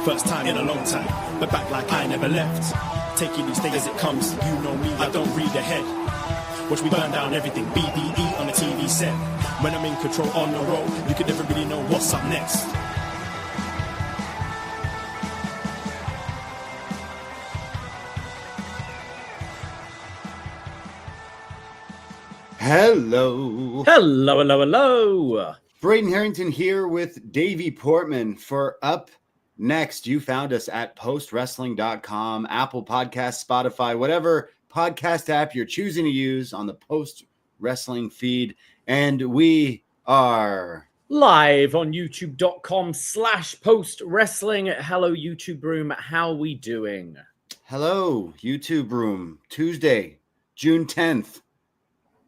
First time in a long time, but back like I never left. Taking each day as it comes, you know me, I don't read ahead. Watch me burn down everything, BDE on the TV set. When I'm in control on the road, you can never really know what's up next. Hello. Hello, hello, hello. Braden Herrington here with Davie Portman for upNXT. You found us at postwrestling.com, Apple Podcasts, Spotify, whatever podcast app you're choosing to use on the Post Wrestling feed. And we are live on youtube.com/postwrestling. Hello, YouTube room. How we doing? Hello, YouTube room. Tuesday, June 10th.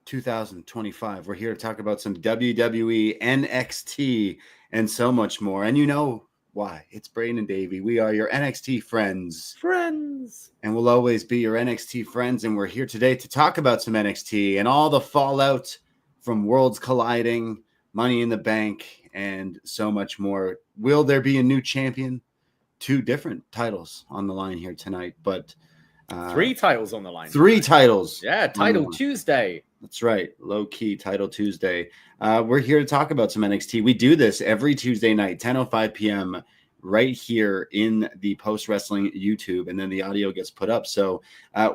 2025. We're here to talk about some WWE NXT and so much more. And you know why? It's Braden and Davie. We are your NXT friends. And we'll always be your NXT friends. And we're here today to talk about some NXT and all the fallout from Worlds Colliding, Money in the Bank, and so much more. Will there be a new champion? 2 different titles on the line here tonight, but 3 titles on the line. 3 titles. Yeah, Title Tuesday. That's right. Low key Title Tuesday. We're here to talk about some NXT. We do this every Tuesday night, 10:05 p.m. right here in the Post Wrestling YouTube, and then the audio gets put up. So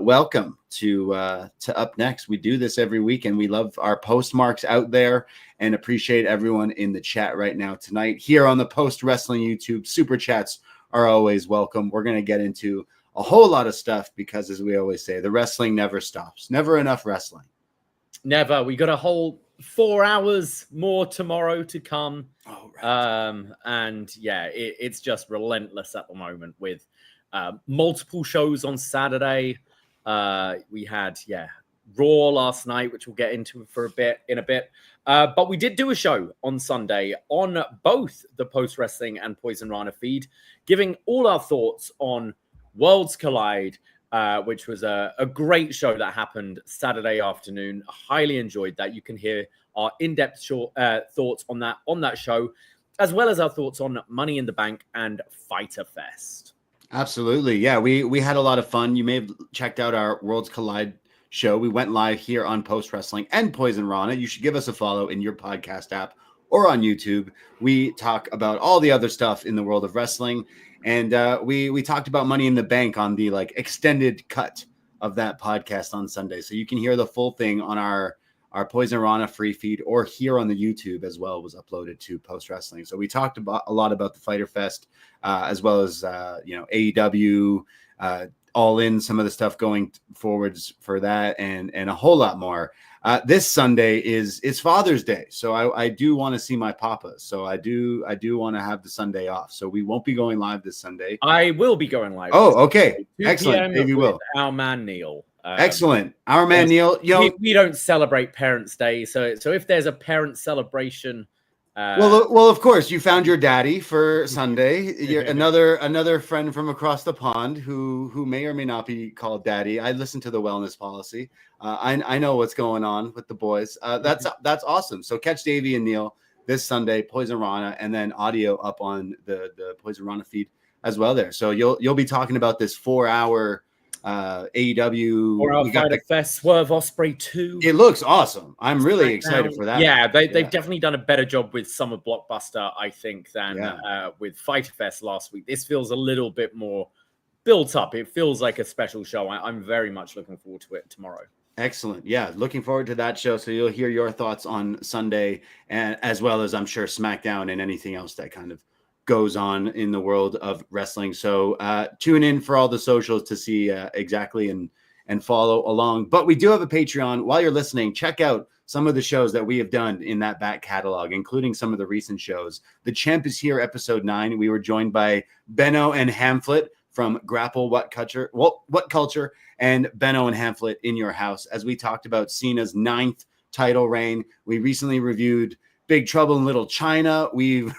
welcome to upNXT. We do this every week, and we love our postmarks out there and appreciate everyone in the chat right now tonight. Here on the Post Wrestling YouTube, super chats are always welcome. We're going to get into a whole lot of stuff because, as we always say, the wrestling never stops. Never enough wrestling. Never. We got a whole 4 hours more tomorrow to come. Oh, right. And yeah, it's just relentless at the moment with multiple shows on Saturday. We had Raw last night, which we'll get into in a bit. But we did do a show on Sunday on both the Post Wrestling and Poisonrana feed, giving all our thoughts on Worlds Collide, which was a great show that happened Saturday afternoon. I highly enjoyed that. You can hear our in-depth thoughts on that show, as well as our thoughts on Money in the Bank and Fyter Fest. Absolutely. Yeah, we had a lot of fun. You may have checked out our Worlds Collide show. We went live here on Post Wrestling and Poisonrana. You should give us a follow in your podcast app or on YouTube. We talk about all the other stuff in the world of wrestling. And we talked about Money in the Bank on the extended cut of that podcast on Sunday. So you can hear the full thing on our Poisonrana free feed, or here on the YouTube as well. It was uploaded to Post Wrestling. So we talked a lot about the Fyter Fest, as well as AEW, All In, some of the stuff going forwards for that, and a whole lot more. This Sunday it's Father's Day, so I do want to see my papa. So I do want to have the Sunday off. So we won't be going live this Sunday. I will be going live. Oh, okay, excellent. Maybe will. Our man Neil. Excellent. Our man Neil. We don't celebrate Parents' Day, so if there's a parent celebration. Well, of course, you found your daddy for Sunday. You're another friend from across the pond who may or may not be called daddy. I listened to the wellness policy. I know what's going on with the boys. That's awesome. So catch Davie and Neil this Sunday, Poisonrana, and then audio up on the Poisonrana feed as well there. So you'll be talking about this 4-hour AEW or our Fyter Fest Swerve Ospreay 2. It looks awesome. I'm really excited for that. Yeah, they've definitely done a better job with Summer Blockbuster, I think, than with Fyter Fest last week. This feels a little bit more built up. It feels like a special show. I'm very much looking forward to it tomorrow. Excellent. Yeah, looking forward to that show. So you'll hear your thoughts on Sunday, and as well as, I'm sure, SmackDown and anything else that kind of goes on in the world of wrestling. So tune in for all the socials to see exactly and follow along. But we do have a Patreon. While you're listening, check out some of the shows that we have done in that back catalog, including some of the recent shows. The Champ is Here, episode 9. We were joined by Benno and Hamflet from Grapple What Culture, and Benno and Hamflet in your house, as we talked about Cena's 9th title reign. We recently reviewed Big Trouble in Little China. We've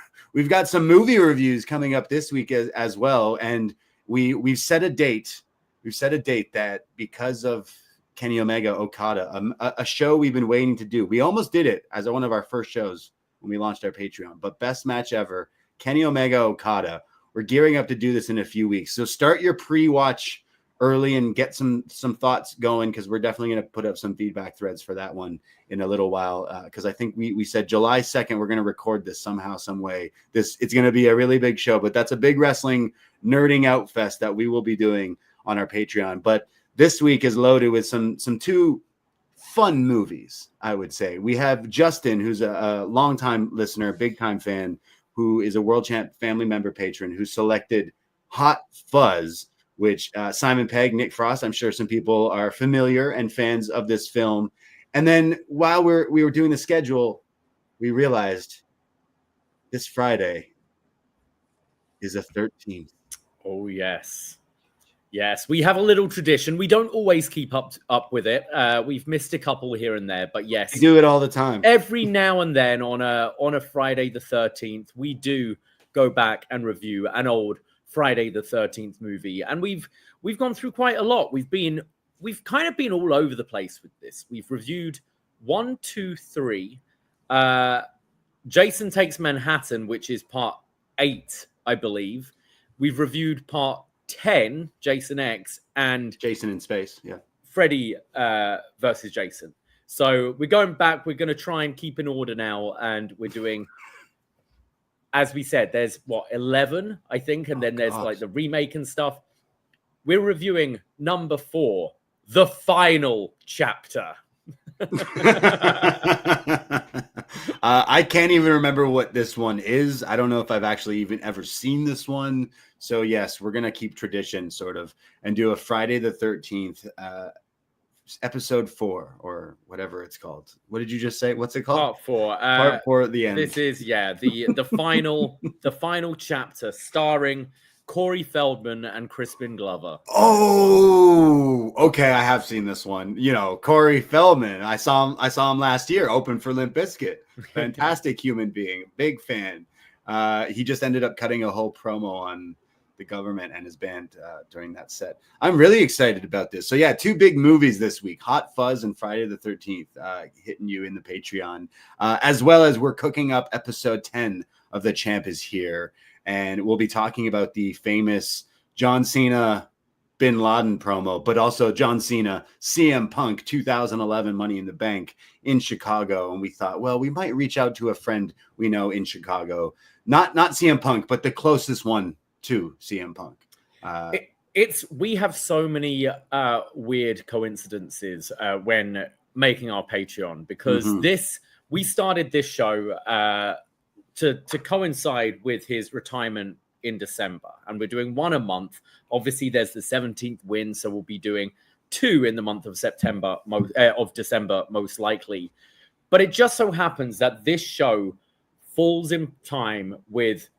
got some movie reviews coming up this week as well, and we've set a date. We've set a date that, because of Kenny Omega Okada, a show we've been waiting to do. We almost did it as one of our first shows when we launched our Patreon, but best match ever, Kenny Omega Okada. We're gearing up to do this in a few weeks. So start your pre-watch early and get some thoughts going, because we're definitely going to put up some feedback threads for that one in a little while, because I think we said July 2nd we're going to record this somehow, some way. It's going to be a really big show, but that's a big wrestling nerding out fest that we will be doing on our Patreon. But this week is loaded with some two fun movies, I would say. We have Justin, who's a longtime listener, big time fan, who is a World Champ family member patron, who selected Hot Fuzz, which Simon Pegg, Nick Frost, I'm sure some people are familiar and fans of this film. And then while we were doing the schedule, we realized this Friday is the 13th. Oh, yes. Yes, we have a little tradition. We don't always keep up with it. We've missed a couple here and there, but yes. We do it all the time. Every now and then on a Friday the 13th, we do go back and review an old Friday the 13th movie, and we've gone through quite a lot. We've kind of been all over the place with this. We've reviewed 1, 2, 3. Jason Takes Manhattan, which is part 8, I believe. We've reviewed part 10, Jason X, and Jason in Space, yeah. Freddy versus Jason. So we're going back. We're going to try and keep in order now, and we're doing, as we said, there's 11, I think, and then there's like the remake and stuff. We're reviewing number 4, the final chapter. I can't even remember what this one is. I don't know if I've actually even ever seen this one. So yes, we're gonna keep tradition sort of and do a Friday the 13th episode 4 or whatever it's called. What did you just say? What's it called? Part 4. Part 4 at the end. This is the final chapter, starring Corey Feldman and Crispin Glover. Oh, okay. I have seen this one. You know, Corey Feldman. I saw him last year, open for Limp Bizkit. Fantastic human being. Big fan. He just ended up cutting a whole promo on the government and his band during that set. I'm really excited about this. So yeah, 2 big movies this week, Hot Fuzz and Friday the 13th, hitting you in the Patreon, as well as we're cooking up episode 10 of The Champ Is Here. And we'll be talking about the famous John Cena Bin Laden promo, but also John Cena CM Punk 2011 Money in the Bank in Chicago. And we thought, well, we might reach out to a friend we know in Chicago, not CM Punk, but the closest one to CM Punk. We have so many weird coincidences when making our Patreon, because we started this show to coincide with his retirement in December, and we're doing 1 a month. Obviously, there's the 17th win, so we'll be doing 2 in the month of December, most likely. But it just so happens that this show falls in time with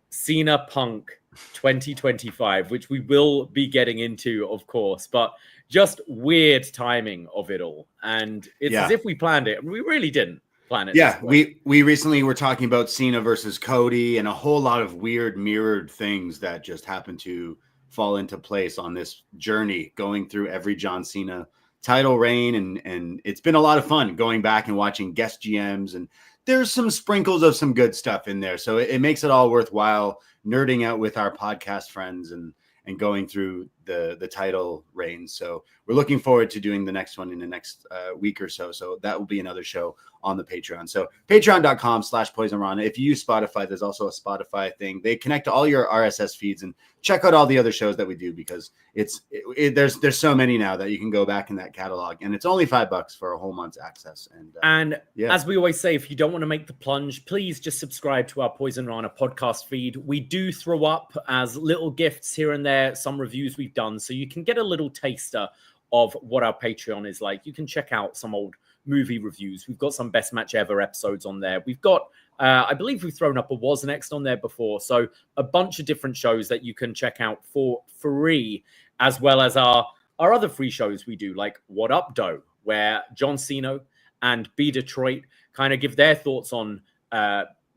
Cena Punk 2025, which we will be getting into, of course, but just weird timing of it all. And it's as if we planned it, and we really didn't plan it. Yeah, we recently were talking about Cena versus Cody and a whole lot of weird mirrored things that just happened to fall into place on this journey, going through every John Cena title reign. And it's been a lot of fun going back and watching guest GMs, and there's some sprinkles of some good stuff in there. So it makes it all worthwhile nerding out with our podcast friends and going through the title reigns. So we're looking forward to doing the next one in the next week or so. So that will be another show on the Patreon. So patreon.com/Poisonrana. If you use Spotify, there's also a Spotify thing. They connect to all your RSS feeds, and check out all the other shows that we do, because there's so many now that you can go back in that catalog, and it's only $5 for a whole month's access. And as we always say, if you don't want to make the plunge, please just subscribe to our Poisonrana podcast feed. We do throw up as little gifts here and there some reviews we've done, so you can get a little taster of what our Patreon is like. You can check out some old movie reviews. We've got some best match ever episodes on there. We've got I believe we've thrown up a Was Next on there before, so a bunch of different shows that you can check out for free, as well as our other free shows we do, like What Up Doe, where John Cena and B Detroit kind of give their thoughts on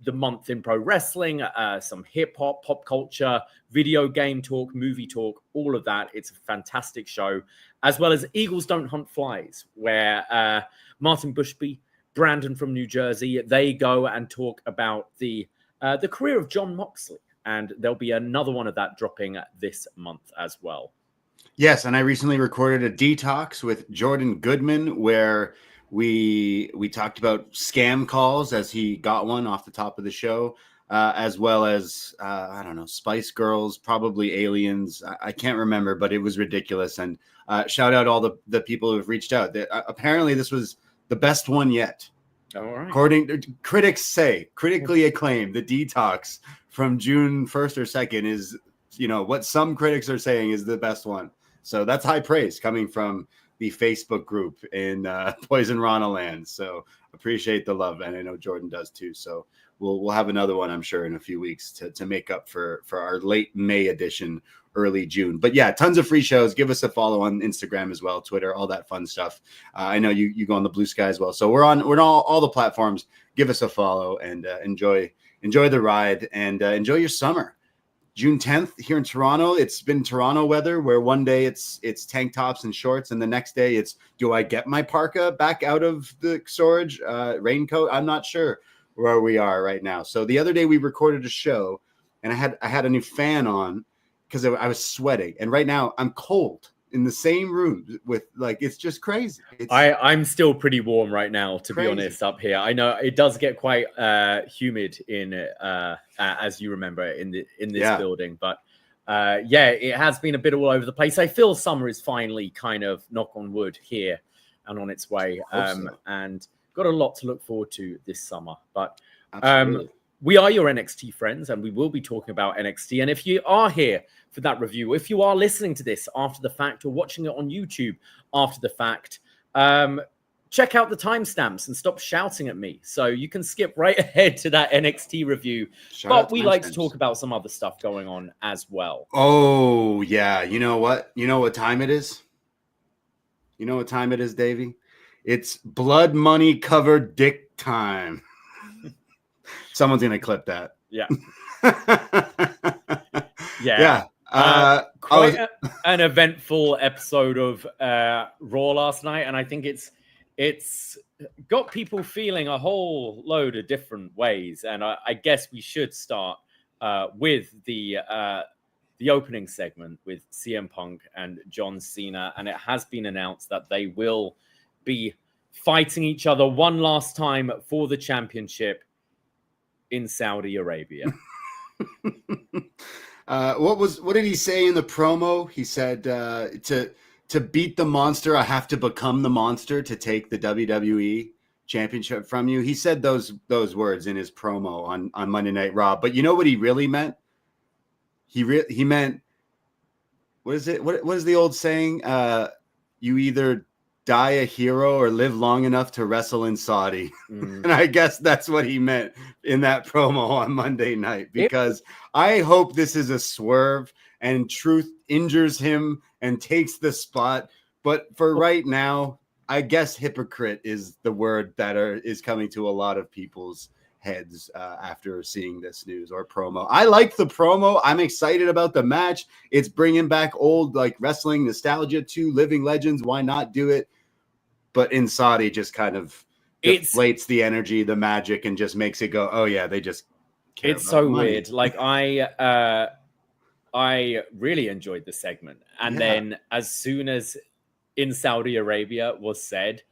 the month in pro wrestling, some hip hop, pop culture, video game talk, movie talk, all of that. It's a fantastic show, as well as Eagles Don't Hunt Flies, where Martin Bushby, Brandon from New Jersey, they go and talk about the career of Jon Moxley, and there'll be another one of that dropping this month as well. Yes, and I recently recorded a detox with Jordan Goodman where we talked about scam calls as he got one off the top of the show, as well as I don't know, Spice Girls, probably aliens. I can't remember, but it was ridiculous. And shout out all the people who have reached out. Apparently, this was the best one yet. All right. According to critics say, critically acclaimed, the detox from June 1st or 2nd is, what some critics are saying is the best one. So that's high praise coming from the Facebook group in Poisonrana land. So appreciate the love, and I know Jordan does too. So we'll have another one, I'm sure, in a few weeks to make up for our late May edition, early June. But yeah, tons of free shows. Give us a follow on Instagram as well, Twitter, all that fun stuff. I know you go on the Blue Sky as well. So we're on all the platforms. Give us a follow and enjoy the ride and enjoy your summer. June 10th here in Toronto. It's been Toronto weather where one day it's tank tops and shorts, and the next day it's, do I get my parka back out of the storage raincoat? I'm not sure where we are right now. So the other day we recorded a show, and I had a new fan on because I was sweating, and right now I'm cold in the same room with, like, it's just crazy. I'm still pretty warm right now, to crazy. be honest, up here. I know it does get quite humid in as you remember in this building, but it has been a bit all over the place. I feel summer is finally kind of, knock on wood, here and on its way, and got a lot to look forward to this summer. But we are your NXT friends, and we will be talking about NXT. And if you are here for that review, if you are listening to this after the fact or watching it on YouTube after the fact, check out the timestamps and stop shouting at me. So you can skip right ahead to that NXT review. But we like to talk about some other stuff going on as well. Oh, yeah. You know what? You know what time it is? You know what time it is, Davey? It's blood money covered dick time. Someone's going to clip that. Yeah. Yeah. Quite an eventful episode of Raw last night, and I think it's got people feeling a whole load of different ways. And I guess we should start with the opening segment with CM Punk and John Cena, and it has been announced that they will be fighting each other one last time for the championship in Saudi Arabia. What did he say in the promo? He said to beat the monster, I have to become the monster to take the WWE championship from you. He said those words in his promo on Monday Night Raw. But you know what he really meant? He meant, what is it? What is the old saying? You either die a hero or live long enough to wrestle in Saudi. And I guess that's what he meant in that promo on Monday night, because I hope this is a swerve and Truth injures him and takes the spot. But for right now, I guess hypocrite is the word that is coming to a lot of people's heads after seeing this news or promo. I like the promo. I'm excited about the match. It's bringing back old, like, wrestling nostalgia to living legends. Why not do it? But in Saudi, just kind of deflates the energy, the magic, and just makes it go, oh yeah, they just care. It's so money. Weird. Like I really enjoyed the segment, and then as soon as in Saudi Arabia was said,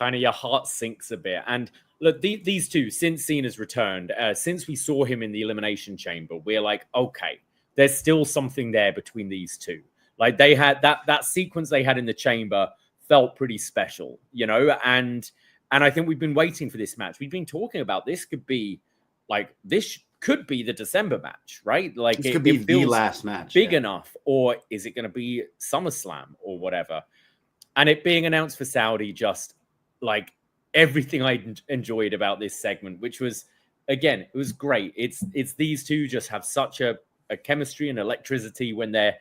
kind of your heart sinks a bit. And look, these two, since Cena's returned, since we saw him in the Elimination Chamber, we're like, okay, there's still something there between these two. Like, they had that sequence they had in the chamber felt pretty special, you know, and I think we've been waiting for this match. We've been talking about this could be the December match, right? Like, this could be the last match, big enough, or is it going to be SummerSlam or whatever? And it being announced for Saudi, just like everything I enjoyed about this segment, which was, again, it was great. It's these two just have such a chemistry and electricity when they're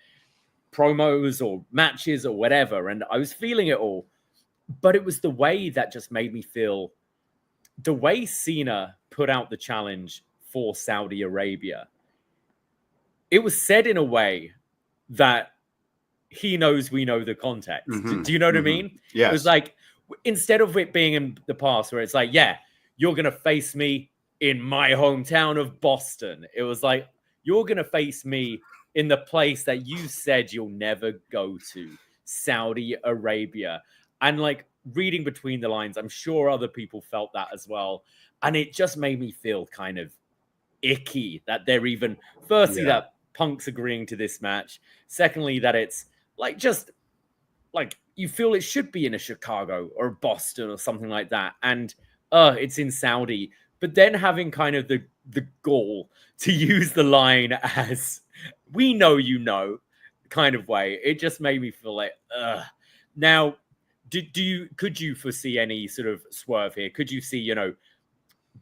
promos or matches or whatever, and I was feeling it all. But it was the way that just made me feel, the way Cena put out the challenge for Saudi Arabia, it was said in a way that he knows we know the context. Do you know what I mean? Yeah. It was like, instead of it being in the past where it's like, yeah, you're going to face me in my hometown of Boston. It was like, you're going to face me in the place that you said you'll never go to, Saudi Arabia. And like reading between the lines, I'm sure other people felt that as well. And it just made me feel kind of icky that they're even, firstly, that Punk's agreeing to this match. Secondly, that it's like just like you feel it should be in a Chicago or Boston or something like that. And it's in Saudi. But then having kind of the gall to use the line as we know you know kind of way, it just made me feel like, Now, could you foresee any sort of swerve here? Could you see, you know,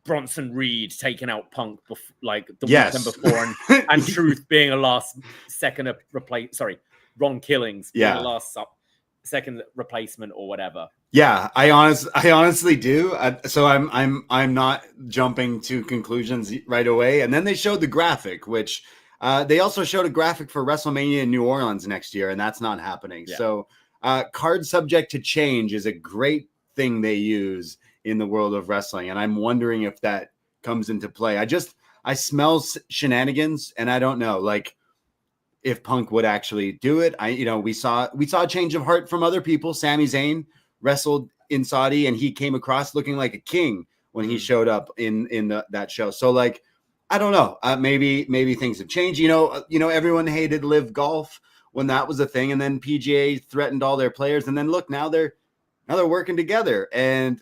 Bronson Reed taking out Punk like the weekend before and Truth being a last second replace? Sorry, Ron Killings being a last second replacement or whatever. Yeah, I honestly do. So I'm not jumping to conclusions right away. And then they showed the graphic, which they also showed a graphic for WrestleMania in New Orleans next year, and that's not happening. Yeah. So card subject to change is a great thing they use in the world of wrestling, and I'm wondering if that comes into play. I smell shenanigans, and I don't know, like if Punk would actually do it. We saw a change of heart from other people. Sami Zayn wrestled in Saudi, and he came across looking like a king when he showed up in that show. So like, I don't know. Maybe things have changed. You know, everyone hated Live Golf when that was a thing, and then PGA threatened all their players, and then look, now they're working together. And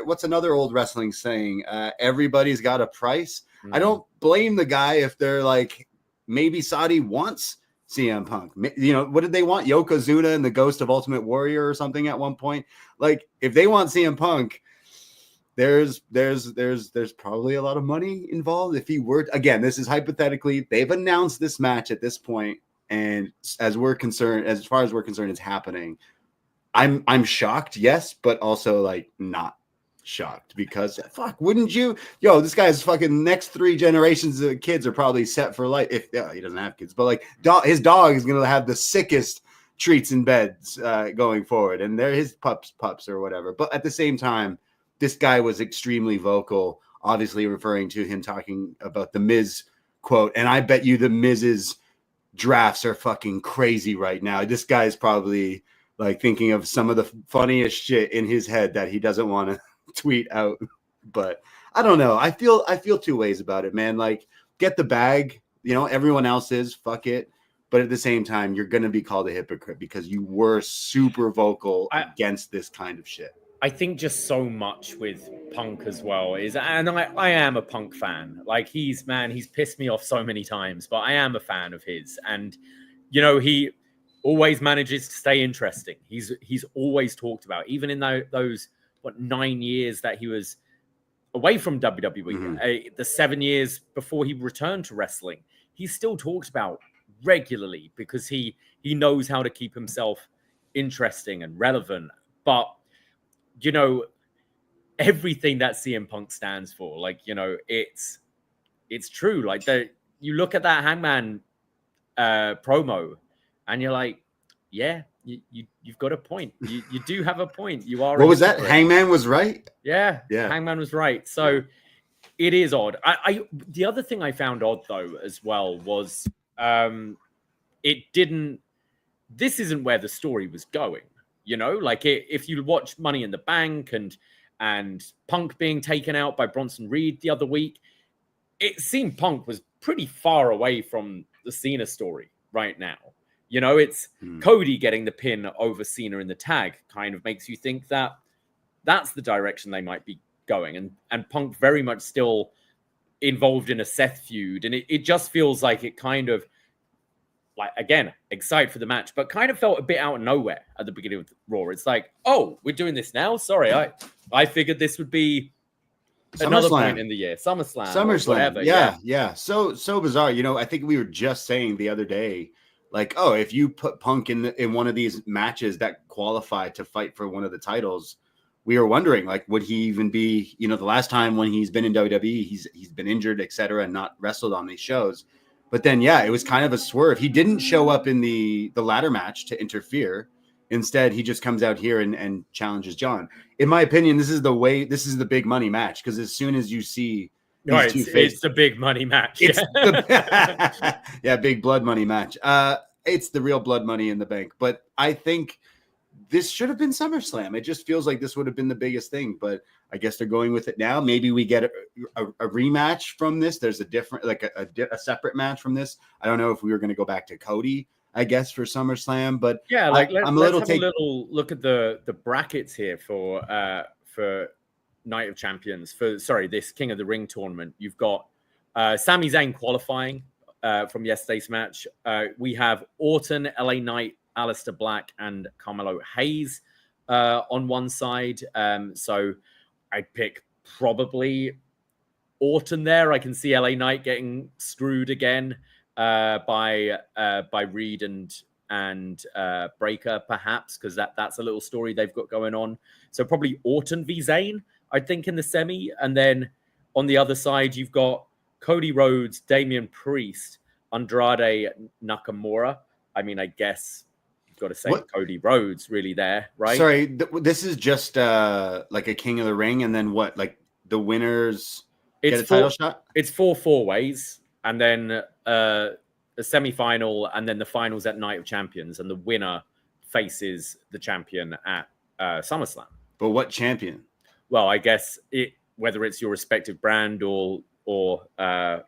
what's another old wrestling saying? Everybody's got a price. I don't blame the guy if they're like, maybe Saudi wants CM Punk. You know, what did they want? Yokozuna and the Ghost of Ultimate Warrior or something at one point. Like, if they want CM Punk, there's probably a lot of money involved. If he were, again, this is hypothetically, they've announced this match at this point, and as far as we're concerned, it's happening. I'm shocked, yes, but also like not shocked, because fuck, wouldn't you? Yo, this guy's fucking next 3 generations of kids are probably set for life. If he doesn't have kids, but like his dog is gonna have the sickest treats in beds going forward, and they're his pups or whatever. But at the same time, this guy was extremely vocal, obviously referring to him talking about the Miz quote. And I bet you the Miz's drafts are fucking crazy right now. This guy is probably like thinking of some of the funniest shit in his head that he doesn't want to tweet out. But I don't know. I feel 2 ways about it, man. Like, get the bag, you know, everyone else is, fuck it. But at the same time, you're going to be called a hypocrite because you were super vocal against this kind of shit. I think just so much with Punk as well is, and I am a Punk fan. Like, he's pissed me off so many times, but I am a fan of his. And, you know, he always manages to stay interesting. He's always talked about, even in those 9 years that he was away from WWE, the 7 years before he returned to wrestling, he still talked about regularly because he knows how to keep himself interesting and relevant. But, you know, everything that CM Punk stands for, like, you know, it's true. Like, you look at that Hangman promo and you're like, yeah, you've got a point. You do have a point. You are. What was that? Hangman was right. Yeah. Hangman was right. So it is odd. The other thing I found odd though as well was it didn't. This isn't where the story was going. You know, like if you watch Money in the Bank and Punk being taken out by Bronson Reed the other week, it seemed Punk was pretty far away from the Cena story right now. You know, it's Cody getting the pin over Cena in the tag kind of makes you think that that's the direction they might be going. And Punk very much still involved in a Seth feud. And it just feels like it kind of, like, again, excited for the match, but kind of felt a bit out of nowhere at the beginning of Raw. It's like, oh, we're doing this now? Sorry, I figured this would be another point in the year. SummerSlam. Whatever. Yeah. So bizarre. You know, I think we were just saying the other day, like, oh, if you put Punk in one of these matches that qualify to fight for one of the titles, we were wondering, like, would he even be, you know, the last time when he's been in WWE, he's been injured, etc., and not wrestled on these shows. But then, yeah, it was kind of a swerve. He didn't show up in the ladder match to interfere. Instead, he just comes out here and challenges John. In my opinion, this is the big money match, because as soon as you see Right, it's the big money match. It's big blood money match. It's the real blood money in the bank. But I think this should have been SummerSlam. It just feels like this would have been the biggest thing. But I guess they're going with it now. Maybe we get a rematch from this. There's a different, like a separate match from this. I don't know if we were going to go back to Cody, I guess, for SummerSlam. But yeah, like let's have a little look at the brackets here for Night of Champions, this King of the Ring tournament. You've got Sami Zayn qualifying from yesterday's match. We have Orton, LA Knight, Aleister Black, and Carmelo Hayes on one side. So I'd pick probably Orton there. I can see LA Knight getting screwed again by Reid and Breaker, perhaps, because that's a little story they've got going on. So probably Orton v Zayn, I think, in the semi. And then on the other side, you've got Cody Rhodes, Damian Priest, Andrade Nakamura. I mean, I guess you've got to say Cody Rhodes really there, right? Sorry, this is just like a King of the Ring, and then what? Like the winners get a title shot? It's 4 ways, and then a semi-final, and then the finals at Night of Champions, and the winner faces the champion at SummerSlam. But what champion? Well, I guess whether it's your respective brand or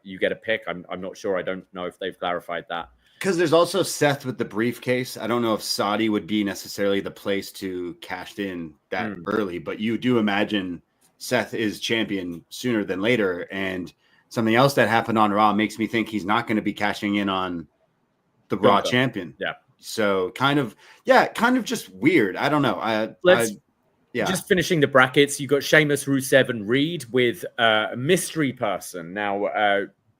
you get a pick. I'm not sure. I don't know if they've clarified that. Because there's also Seth with the briefcase. I don't know if Saudi would be necessarily the place to cash in that early, but you do imagine Seth is champion sooner than later. And something else that happened on Raw makes me think he's not going to be cashing in on the Raw champion. Yeah. So kind of just weird. I don't know. Just finishing the brackets, you got Sheamus, Rusev, and Reid with a mystery person. Now,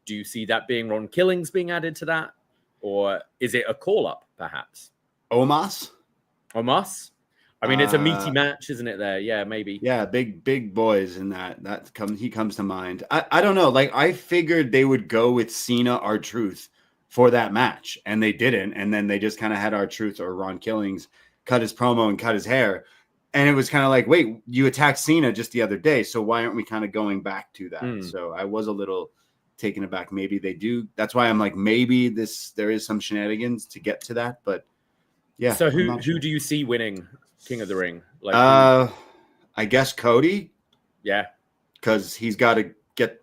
do you see that being Ron Killings being added to that? Or is it a call-up, perhaps? Omos? I mean, it's a meaty match, isn't it, there? Yeah, maybe. Yeah, big boys in that. He comes to mind. I don't know. Like, I figured they would go with Cena, R-Truth for that match, and they didn't. And then they just kind of had R-Truth or Ron Killings cut his promo and cut his hair. And it was kind of like, wait, you attacked Cena just the other day, so why aren't we kind of going back to that? So I was a little taken aback. Maybe they do. That's why I'm like, maybe there is some shenanigans to get to that. But yeah. So who do you see winning King of the Ring? Like, I guess Cody. Yeah, because he's got to get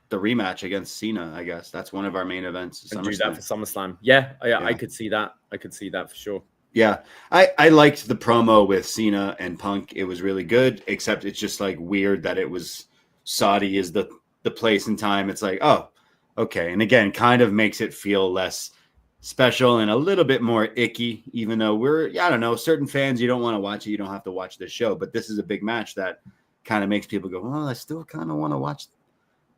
the rematch against Cena. I guess that's one of our main events. And do that for SummerSlam. Yeah, I could see that. I could see that for sure. Yeah, I liked the promo with Cena and Punk. It was really good, except it's just like weird that it was Saudi is the place and time. It's like, oh, okay. And again, kind of makes it feel less special and a little bit more icky, even though I don't know, certain fans, you don't want to watch it. You don't have to watch this show, but this is a big match that kind of makes people go, well, I still kind of want to watch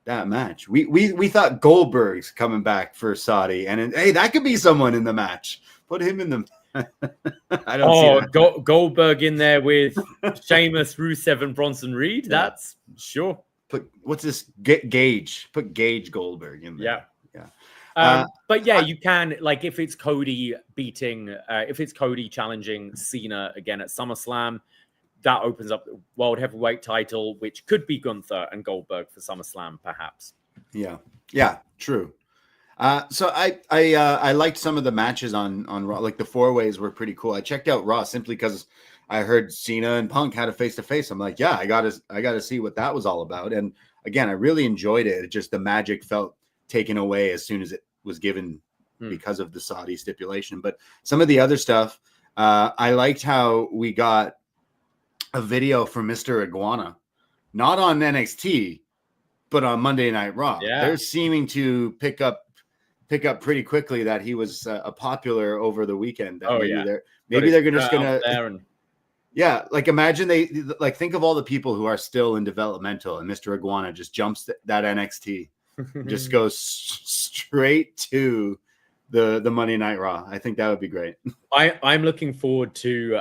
that match. We thought Goldberg's coming back for Saudi, and hey, that could be someone in the match. Put him in the I don't see that. Goldberg in there with Sheamus, Rusev, and Bronson Reed. Yeah. That's sure. What's this? Gage. Put Gage Goldberg in there. Yeah. But yeah, you can, like, if it's Cody challenging Cena again at SummerSlam, that opens up the World Heavyweight title, which could be Gunther and Goldberg for SummerSlam, perhaps. Yeah, true. So I liked some of the matches on Raw. Like the 4-ways were pretty cool. I checked out Raw simply because I heard Cena and Punk had a face-to-face. I'm like, yeah, I gotta see what that was all about. And again, I really enjoyed it. It just the magic felt taken away as soon as it was given because of the Saudi stipulation. But some of the other stuff, I liked how we got a video from Mr. Iguana, not on NXT, but on Monday Night Raw. Yeah. They're seeming to pick up pretty quickly that he was a popular over the weekend. Maybe they're just gonna like imagine they like think of all the people who are still in developmental, and Mr. Iguana just jumps that NXT, just goes straight to the Monday Night Raw. I think that would be great. I'm looking forward to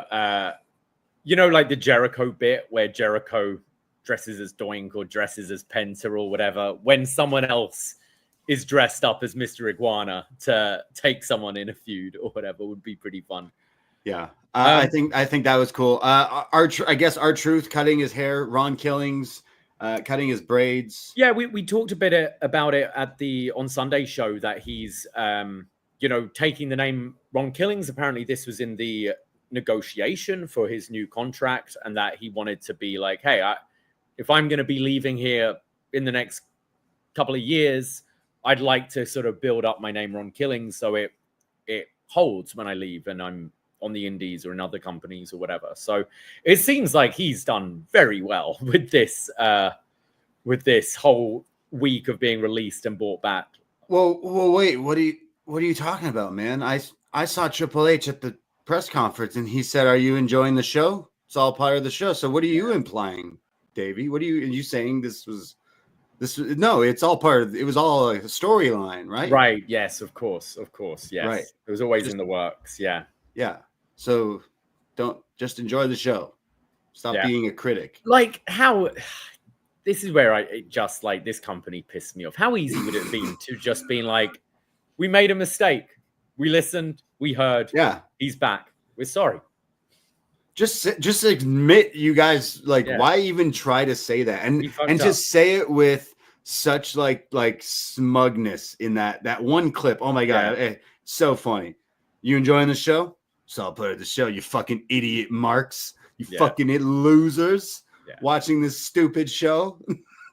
like the Jericho bit where Jericho dresses as Doink or dresses as Penta or whatever, when someone else is dressed up as Mr. Iguana to take someone in a feud or whatever would be pretty fun. Yeah. I think that was cool. I guess R-Truth cutting his hair, Ron Killings cutting his braids. Yeah, we talked a bit about it at the On Sunday show that he's taking the name Ron Killings. Apparently this was in the negotiation for his new contract, and that he wanted to be like, hey, if I'm going to be leaving here in the next couple of years, I'd like to sort of build up my name Ron Killings so it holds when I leave and I'm on the indies or in other companies or whatever. So it seems like he's done very well with this whole week of being released and brought back. Well, wait, what are you talking about, man? I saw Triple H at the press conference and he said, "Are you enjoying the show? It's all part of the show." So what are you implying, Davey? Are you saying this was no, it's all part of it, was all a storyline, right? Right. Yes, of course. Yes. Right. It was always in the works. Yeah. Yeah. So don't just enjoy the show. Stop being a critic. Like how this is where this company pissed me off. How easy would it have been to just being like, we made a mistake. We listened, we heard. Yeah. He's back. We're sorry. Just admit, you guys, why even try to say that? And just say it with such like smugness in that one clip. Oh my God. So funny. You enjoying the show? So I'll put it the show, you fucking idiot marks. You fucking losers watching this stupid show.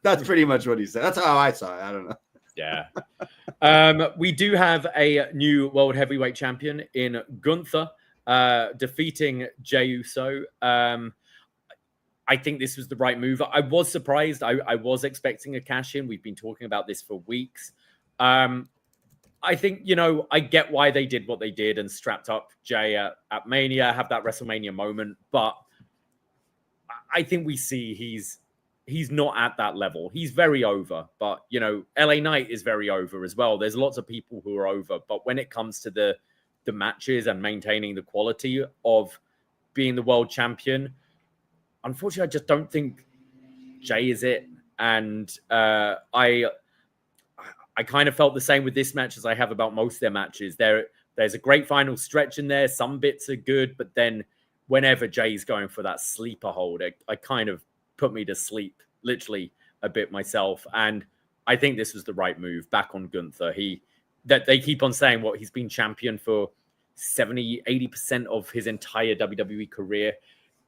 That's pretty much what he said. That's how I saw it. I don't know. Yeah. We do have a new World Heavyweight Champion in Gunther. Defeating Jey Uso. I think this was the right move. I was surprised. I was expecting a cash in. We've been talking about this for weeks. I think, I get why they did what they did and strapped up Jey at Mania, have that WrestleMania moment. But I think we see he's not at that level. He's very over. But, LA Knight is very over as well. There's lots of people who are over. But when it comes to the matches and maintaining the quality of being the world champion, unfortunately, I just don't think Jey is it. And I kind of felt the same with this match as I have about most of their matches. There's a great final stretch in there. Some bits are good, but then whenever Jay's going for that sleeper hold, I kind of put me to sleep, literally a bit myself. And I think this was the right move back on Gunther. That they keep on saying he's been champion for 70-80% of his entire WWE career.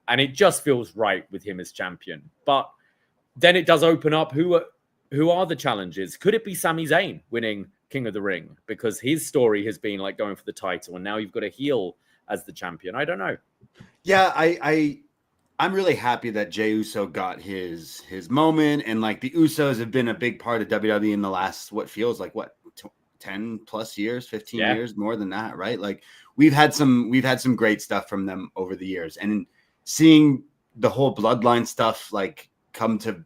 And it just feels right with him as champion. But then it does open up who are the challenges. Could it be Sami Zayn winning King of the Ring? Because his story has been like going for the title, and now you've got a heel as the champion. I don't know. Yeah, I'm really happy that Jey Uso got his moment, and like the Usos have been a big part of WWE in the last what feels like 10 plus years, 15 years, more than that, right? Like we've had some great stuff from them over the years, and seeing the whole bloodline stuff like come to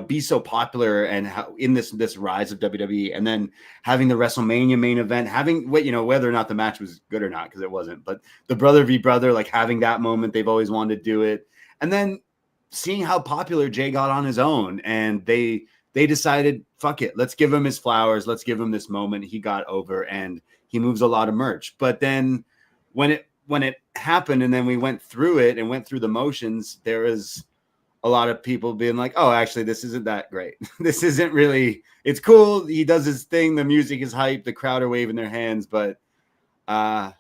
be so popular, and how in this rise of WWE, and then having the WrestleMania main event, having whether or not the match was good or not, because it wasn't, but the brother v brother, like having that moment, they've always wanted to do it, and then seeing how popular Jey got on his own, and they decided, fuck it, let's give him his flowers, let's give him this moment. He got over, and he moves a lot of merch. But then when it happened, and then we went through it and went through the motions, there was a lot of people being like, oh, actually, this isn't that great. This isn't really, it's cool. He does his thing. The music is hype. The crowd are waving their hands. But but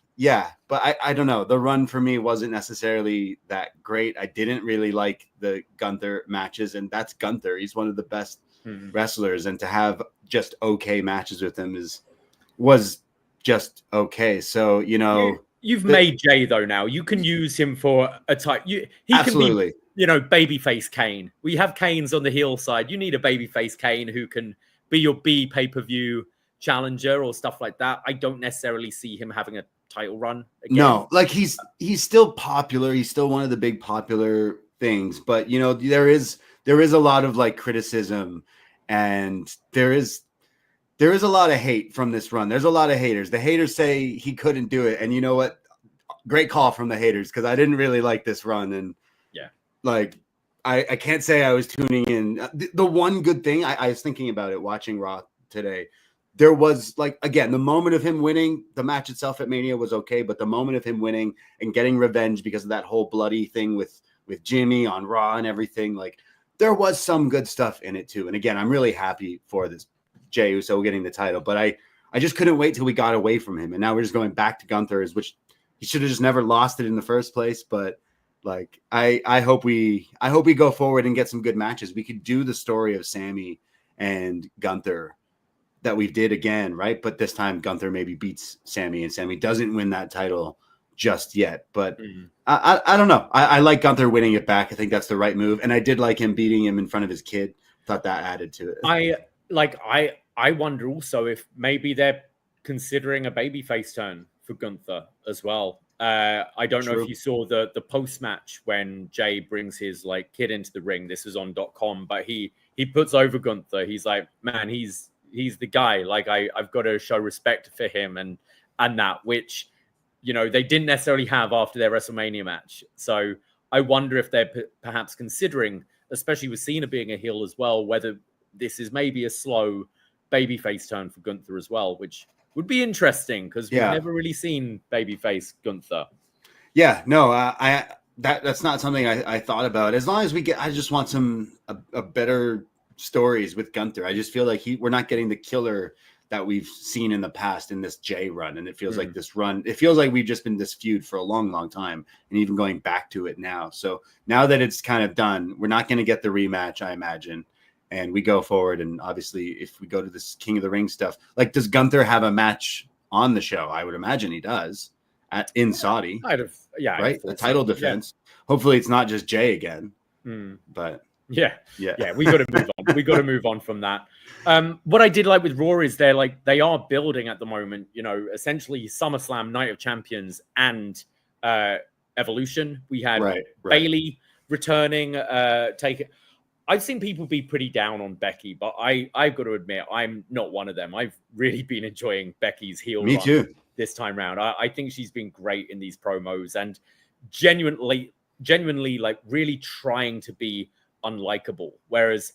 I don't know. The run for me wasn't necessarily that great. I didn't really like the Gunther matches, and that's Gunther. He's one of the best wrestlers, and to have just okay matches with him was just okay. So, you've made Jey though. Now you can use him for a type. He absolutely. Can be, babyface Kane. We have Kanes on the heel side. You need a babyface Kane who can be your B pay-per-view challenger or stuff like that. I don't necessarily see him having a title run again. No, like he's still popular. He's still one of the big popular things, but there is a lot of like criticism, and there is a lot of hate from this run. There's a lot of haters. The haters say he couldn't do it, and you know what? Great call from the haters, because I didn't really like this run, and like I can't say I was tuning in. The one good thing I was thinking about it watching Raw today, there was like, again, the moment of him winning, the match itself at Mania was okay, but the moment of him winning and getting revenge because of that whole bloody thing with Jimmy on Raw and everything, like there was some good stuff in it too. And again, I'm really happy for this Jey Uso getting the title, but I just couldn't wait till we got away from him. And now we're just going back to Gunther's, which he should have just never lost it in the first place. But like, I hope we go forward and get some good matches. We could do the story of Sammy and Gunther that we did again, right? But this time Gunther maybe beats Sammy and Sammy doesn't win that title just yet. But I don't know. I like Gunther winning it back. I think that's the right move. And I did like him beating him in front of his kid. Thought that added to it. I wonder also if maybe they're considering a babyface turn for Gunther as well. I don't know if you saw the post-match when Jey brings his like kid into the ring. This is on .com, but he puts over Gunther. He's like, man, he's the guy. Like I've got to show respect for him and that, which, you know, they didn't necessarily have after their WrestleMania match. So I wonder if they're perhaps considering, especially with Cena being a heel as well, whether this is maybe a slow babyface turn for Gunther as well, which would be interesting because we've never really seen babyface Gunther. Yeah, no, that's not something I thought about. As long as I just want a better stories with Gunther. I just feel like we're not getting the killer that we've seen in the past in this Jey run. And it feels like this run, it feels like we've just been this feud for a long, long time and even going back to it now. So now that it's kind of done, we're not going to get the rematch, I imagine. And we go forward. And obviously if we go to this King of the Ring stuff, like, does Gunther have a match on the show? I would imagine he does in Saudi. Right. A title defense. Yeah. Hopefully it's not just Jey again, but yeah. We got to move on. We got to move on from that. What I did like with Raw is they are building at the moment, you know, essentially SummerSlam, Night of Champions, and Evolution. We had Bayley returning. I've seen people be pretty down on Becky, but I've got to admit I'm not one of them. I've really been enjoying Becky's heel run too this time round. I think she's been great in these promos and genuinely like really trying to be unlikable. Whereas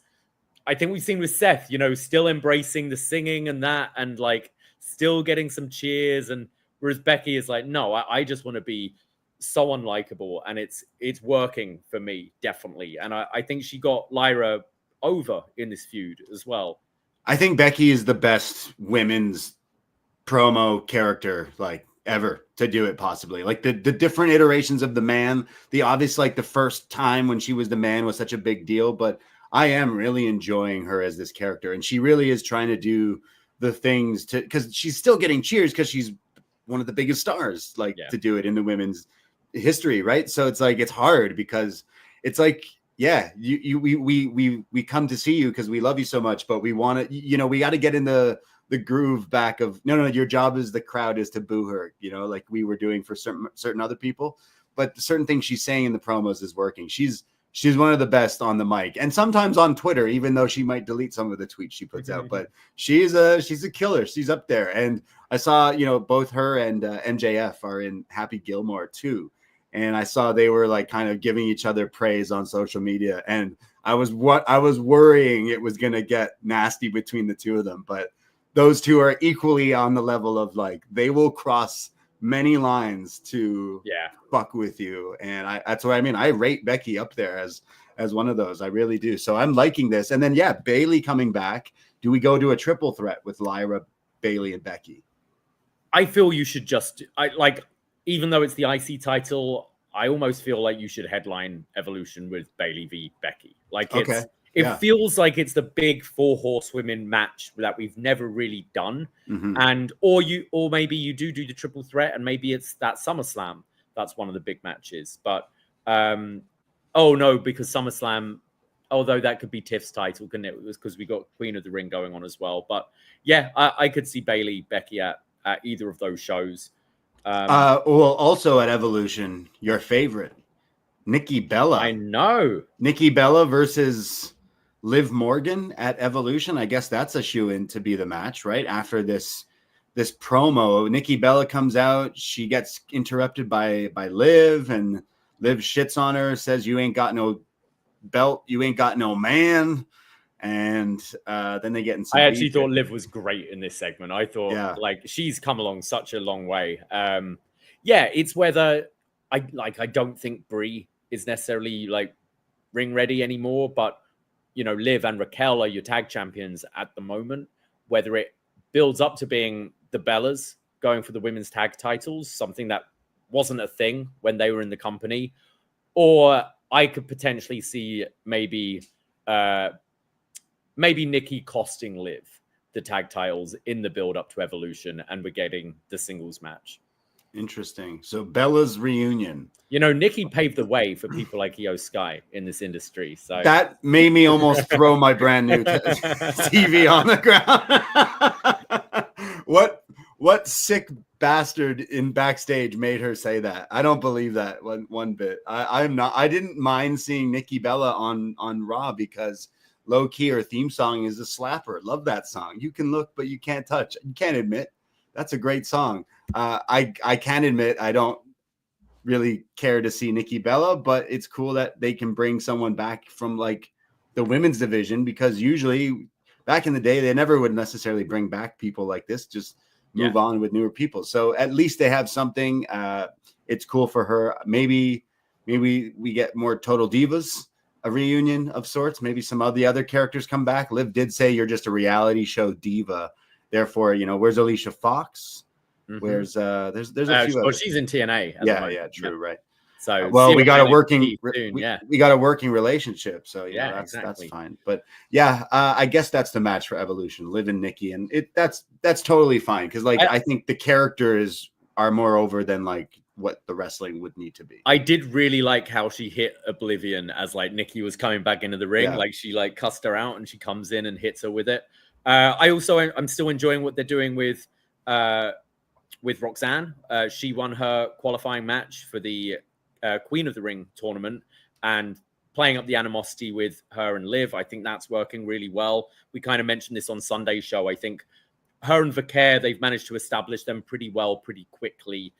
I think we've seen with Seth, you know, still embracing the singing and that, and like still getting some cheers. And whereas Becky is like, no, I just want to be so unlikable, and it's working for me, definitely. And I think she got Lyra over in this feud as well. I think Becky is the best women's promo character like ever to do it, possibly. Like the different iterations of the man, the obvious, like the first time when she was the man was such a big deal, but I am really enjoying her as this character. And she really is trying to do the things because she's still getting cheers because she's one of the biggest stars, to do it in the women's history. Right. So it's like, it's hard because it's like, we come to see you because we love you so much, but we want to, you know, we got to get in the groove back of no, your job as the crowd is to boo her, you know, like we were doing for certain other people. But certain things she's saying in the promos is working. She's one of the best on the mic and sometimes on Twitter, even though she might delete some of the tweets she puts out. But she's a killer. She's up there. And I saw, you know, both her and MJF are in Happy Gilmore too. And I saw they were like kind of giving each other praise on social media. And I was worrying it was going to get nasty between the two of them. But those two are equally on the level of like, they will cross many lines to fuck with you. And that's what I mean. I rate Becky up there as one of those. I really do. So I'm liking this. And then, Bayley coming back. Do we go to a triple threat with Lyra, Bayley, and Becky? I feel you should even though it's the IC title, I almost feel like you should headline Evolution with Bayley v. Becky. It feels like it's the big 4 horsewomen match that we've never really done. And or maybe you do the triple threat and maybe it's that SummerSlam. That's one of the big matches. But because SummerSlam, although that could be Tiff's title, couldn't it? It was because we got Queen of the Ring going on as well. But I could see Bayley, Becky at either of those shows. Also at Evolution, your favorite, Nikki Bella. I know. Nikki Bella versus Liv Morgan at Evolution. I guess that's a shoe-in to be the match, right? After this promo, Nikki Bella comes out. She gets interrupted by Liv, and Liv shits on her, says, "You ain't got no belt. You ain't got no man." And then they get in some I actually thought Liv was great in this segment. I thought she's come along such a long way. It's whether I don't think Brie is necessarily like ring ready anymore, but Liv and Raquel are your tag champions at the moment. Whether it builds up to being the Bellas going for the women's tag titles, something that wasn't a thing when they were in the company, or I could potentially see maybe Nikki costing Liv the tag titles in the build up to Evolution, and we're getting the singles match. Interesting. So Bella's reunion. Nikki paved the way for people like Io Sky in this industry. So that made me almost throw my brand new TV on the ground. What sick bastard in backstage made her say that? I don't believe that one bit. I didn't mind seeing Nikki Bella on Raw because low key her theme song is a slapper. Love that song. You can look, but you can't touch. You can't admit that's a great song. I can admit I don't really care to see Nikki Bella, but it's cool that they can bring someone back from like the women's division, because usually back in the day they never would necessarily bring back people like this. Just move on with newer people. So at least they have something. It's cool for her. Maybe we get more Total Divas, a reunion of sorts. Maybe some of the other characters come back. Liv did say you're just a reality show diva. Therefore, where's Alicia Fox? Mm-hmm. Where's there's a few. Well, she's in TNA. Yeah, true, right. So we got a working soon, we got a working relationship. So that's exactly. That's fine. But I guess that's the match for Evolution. Liv and Nikki, and that's totally fine, because I think the characters are more over than like what the wrestling would need to be. I did really like how she hit Oblivion as like Nikki was coming back into the ring. Like she like cussed her out and she comes in and hits her with it. I'm still enjoying what they're doing with Roxanne. She won her qualifying match for the Queen of the Ring tournament, and playing up the animosity with her and Liv. I think that's working really well. We kind of mentioned this on Sunday's show. I think her and Vaquer, they've managed to establish them pretty well, pretty quickly.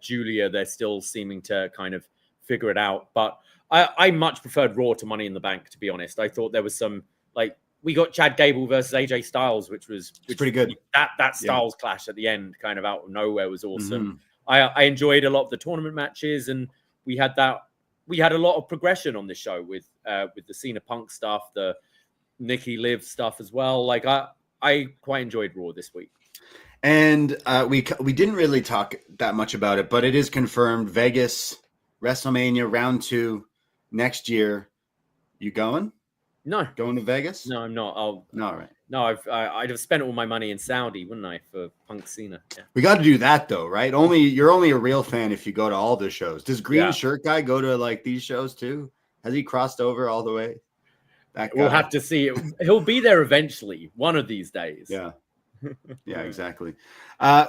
Julia, they're still seeming to kind of figure it out. But I much preferred Raw to Money in the Bank, to be honest. I thought there was some, like, we got Chad Gable versus AJ Styles, which was pretty good. That Styles clash at the end, kind of out of nowhere, was awesome. Mm-hmm. I enjoyed a lot of the tournament matches, and we had a lot of progression on this show with the Cena Punk stuff, the Nikki Liv stuff as well. Like I quite enjoyed Raw this week. And we didn't really talk that much about it, but it is confirmed. Vegas, WrestleMania Round 2 next year. You going? No. Going to Vegas? No, I'm not. No, all right. No, I'd have spent all my money in Saudi, wouldn't I, for Punk Cena? Yeah. We got to do that though, right? You're only a real fan if you go to all the shows. Does Green Shirt Guy go to like these shows too? Has he crossed over all the way? We'll have to see. He'll be there eventually, one of these days. Yeah. Yeah, exactly. I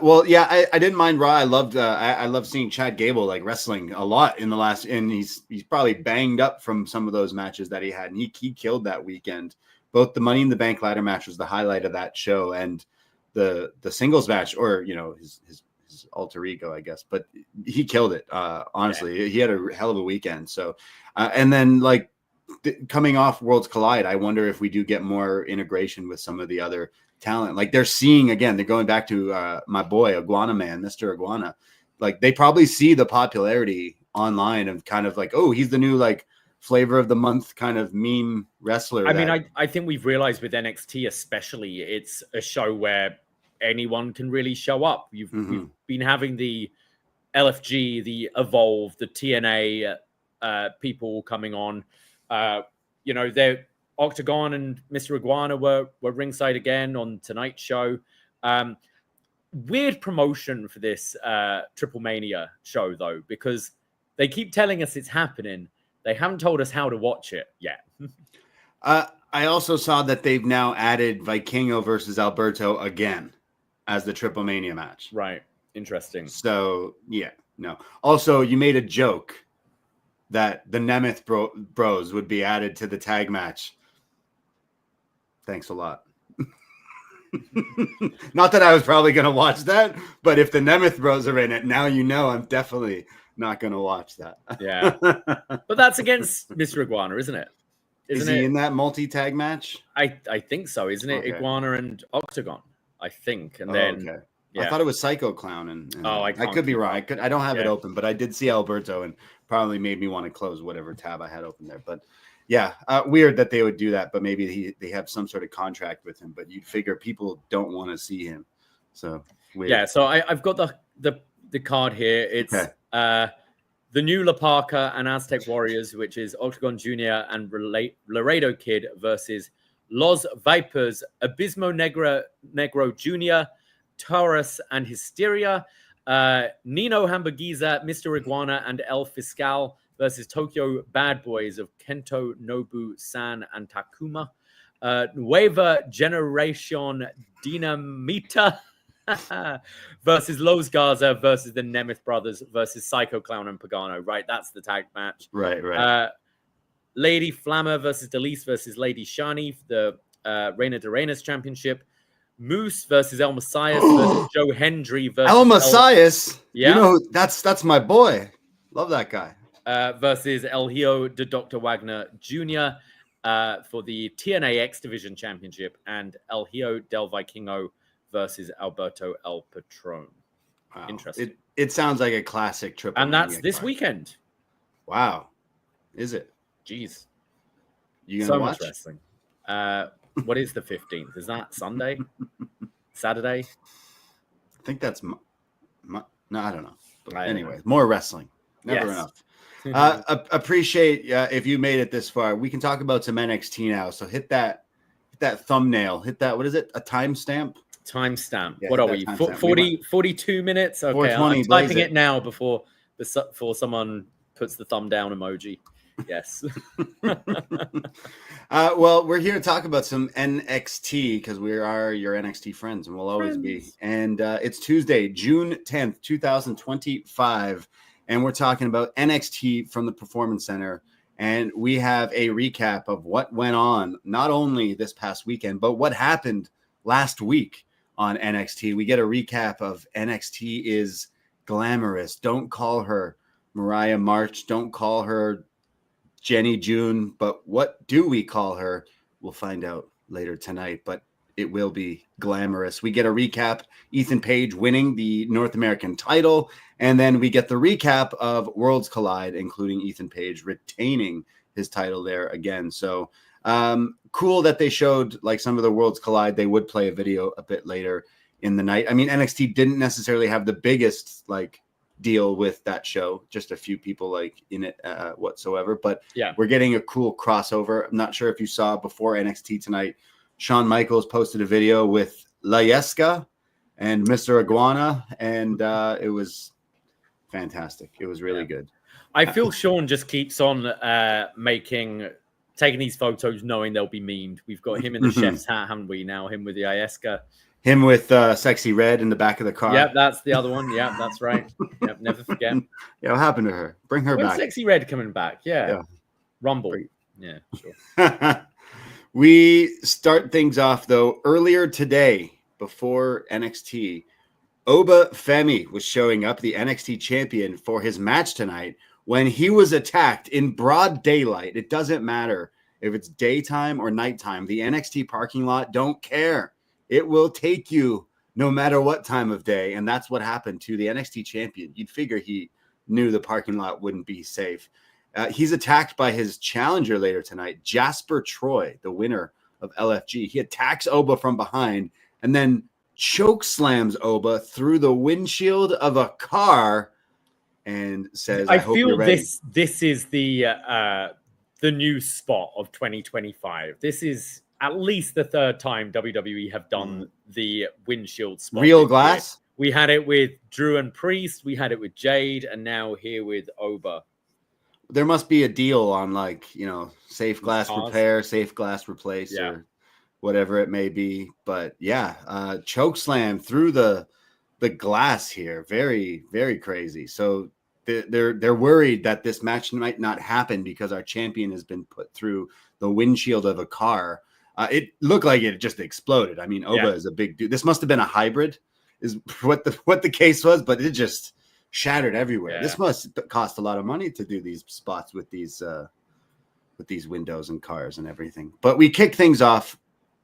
didn't mind Raw. I loved seeing Chad Gable like wrestling a lot in the last, and he's probably banged up from some of those matches that he had, and he killed that weekend. Both the Money in the Bank ladder match was the highlight of that show, and the singles match, or his alter ego, I guess, but he killed it. Honestly, he had a hell of a weekend. So, and then like coming off Worlds Collide, I wonder if we do get more integration with some of the other talent. Like they're going back to my boy Iguana Man, Mr. Iguana. Like they probably see the popularity online of kind of like, oh, he's the new like flavor of the month kind of meme wrestler. I think we've realized with NXT especially, it's a show where anyone can really show up. We've been having the LFG, the Evolve, the TNA people coming on. They're Octagon and Mr. Iguana were ringside again on tonight's show. Weird promotion for this TripleMania show, though, because they keep telling us it's happening. They haven't told us how to watch it yet. I also saw that they've now added Vikingo versus Alberto again as the TripleMania match. Right. Interesting. So, yeah. No. Also, you made a joke that the Nemeth bros would be added to the tag match. Thanks a lot. Not that I was probably going to watch that, but if the Nemeth bros are in it, now I'm definitely not going to watch that. Yeah. But that's against Mr. Iguana, isn't it? Is he in that multi-tag match? I think so, isn't it? Okay. Iguana and Octagon, I think. And then okay. Yeah. I thought it was Psycho Clown, and I could be wrong. I don't have it open, but I did see Alberto, and probably made me want to close whatever tab I had open there. But Yeah, weird that they would do that, but maybe they have some sort of contract with him. But you'd figure people don't want to see him, so weird. Yeah. So I've got the card here. It's the new La Parka and Aztec Warriors, which is Octagon Jr. and Laredo Kid versus Los Vipers, Abismo Negro Jr., Taurus and Hysteria, Nino Hamburguesa, Mr. Iguana, and El Fiscal versus Tokyo Bad Boys of Kento, Nobu, San, and Takuma. Nueva Generacion Dinamita versus Los Garza versus the Nemeth Brothers versus Psycho Clown and Pagano. Right, that's the tag match. Right. Lady Flammer versus Delise versus Lady Shani for the Reina de Reinas Championship. Moose versus El Messias versus Joe Hendry versus El Messias. Yeah, you know that's my boy. Love that guy. Versus El Hijo de Dr. Wagner Jr. For the TNA X Division Championship, and El Hijo del Vikingo versus Alberto El Patron. Wow. Interesting. It sounds like a classic triple. And that's this weekend. Wow. Is it? Jeez. You gonna watch? Much wrestling. What is the 15th? Is that Sunday? Saturday? I think that's no, I don't know. But anyway, know. More wrestling. Never enough. Appreciate if you made it this far. We can talk about some NXT now. So hit that thumbnail. Hit that. What is it? A timestamp? Timestamp. Yeah, what are we? 42 minutes? Okay, I'm typing it now before someone puts the thumb down emoji. Yes. Well, we're here to talk about some NXT because we are your NXT friends, and we'll always be. And it's Tuesday, June 10th, 2025. And we're talking about NXT from the Performance Center. And we have a recap of what went on, not only this past weekend, but what happened last week on NXT. We get a recap of NXT is glamorous. Don't call her Mariah March. Don't call her Jenny June. But what do we call her? We'll find out later tonight. But it will be glamorous. We get a recap, Ethan Page winning the North American title, and then we get the recap of Worlds Collide, including Ethan Page retaining his title there again. So cool that they showed like some of the Worlds Collide. They would play a video a bit later in the night. I mean, NXT didn't necessarily have the biggest like deal with that show, just a few people like in it whatsoever, but yeah, we're getting a cool crossover. I'm not sure if you saw before NXT tonight, Shawn Michaels posted a video with La Yesca and Mr. Iguana, and it was fantastic. It was really good. I feel Shawn just keeps on taking these photos knowing they'll be memed. We've got him in the chef's hat, haven't we? Now him with the Yesca. Him with Sexy Red in the back of the car. Yep, that's the other one. Yep, that's right. Yep, never forget. Yeah, what happened to her? Bring her back. Sexy Red coming back. Yeah. Rumble. Yeah, sure. We start things off, though, earlier today, before NXT, Oba Femy was showing up, the NXT champion, for his match tonight when he was attacked in broad daylight. It doesn't matter if it's daytime or nighttime. The NXT parking lot don't care. It will take you no matter what time of day, and that's what happened to the NXT champion. You'd figure he knew the parking lot wouldn't be safe. He's attacked by his challenger later tonight, Jasper Troy, the winner of LFG. He attacks Oba from behind and then choke slams Oba through the windshield of a car and says, I hope feel you're ready. This is the new spot of 2025. This is at least the third time WWE have done the windshield spot. Real glass? We had it with Drew and Priest. We had it with Jade. And now here with Oba. There must be a deal on safe glass repair, safe glass replace, or whatever it may be. But choke slam through the glass here. Very, very crazy. So they're worried that this match might not happen because our champion has been put through the windshield of a car. It looked like it just exploded. I mean, Oba is a big dude. This must have been a hybrid, is what the case was, but it just shattered everywhere. This must cost a lot of money to do these spots with these windows and cars and everything. But we kick things off.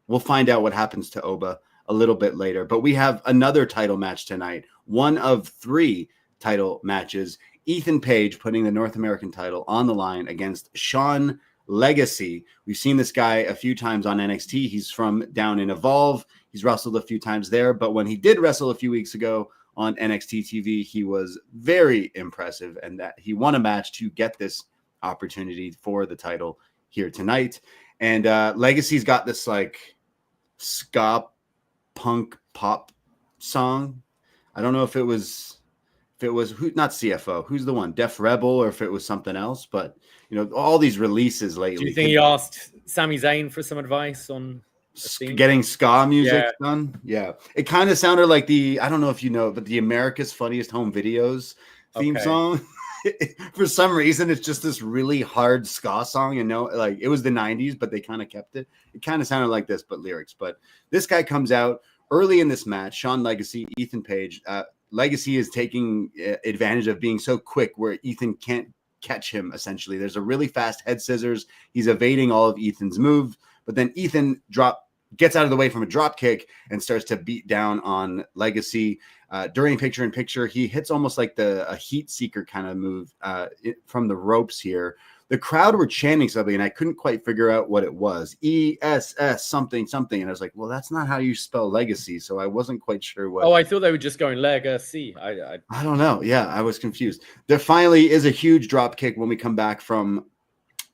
We'll find out what happens to Oba a little bit later. But we have another title match tonight, one of 3 title matches. Ethan Page putting the North American title on the line against Shawn Legacy. We've seen this guy a few times on NXT. He's from down in Evolve. He's wrestled a few times there, but when he did wrestle a few weeks ago on NXT TV, he was very impressive, and that he won a match to get this opportunity for the title here tonight. And Legacy's got this like ska punk pop song. I don't know if it was who, not CFO, who's the one, Def Rebel, or if it was something else, but you know, all these releases lately. Do you think he asked Sami Zayn for some advice on getting ska music done? Yeah. It kind of sounded like I don't know if you know, but the America's Funniest Home Videos theme song. For some reason, it's just this really hard ska song. You know, like it was the 90s, but they kind of kept it. It kind of sounded like this, but lyrics. But this guy comes out early in this match, Sean Legacy, Ethan Page. Legacy is taking advantage of being so quick where Ethan can't catch him, essentially. There's a really fast head scissors. He's evading all of Ethan's move, but then Ethan gets out of the way from a drop kick and starts to beat down on Legacy. During picture-in-picture, he hits almost like a heat seeker kind of move from the ropes here. The crowd were chanting something, and I couldn't quite figure out what it was. ESS something. And I was like, well, that's not how you spell Legacy, so I wasn't quite sure what. Oh, I thought they were just going Legacy. I don't know. Yeah, I was confused. There finally is a huge drop kick when we come back from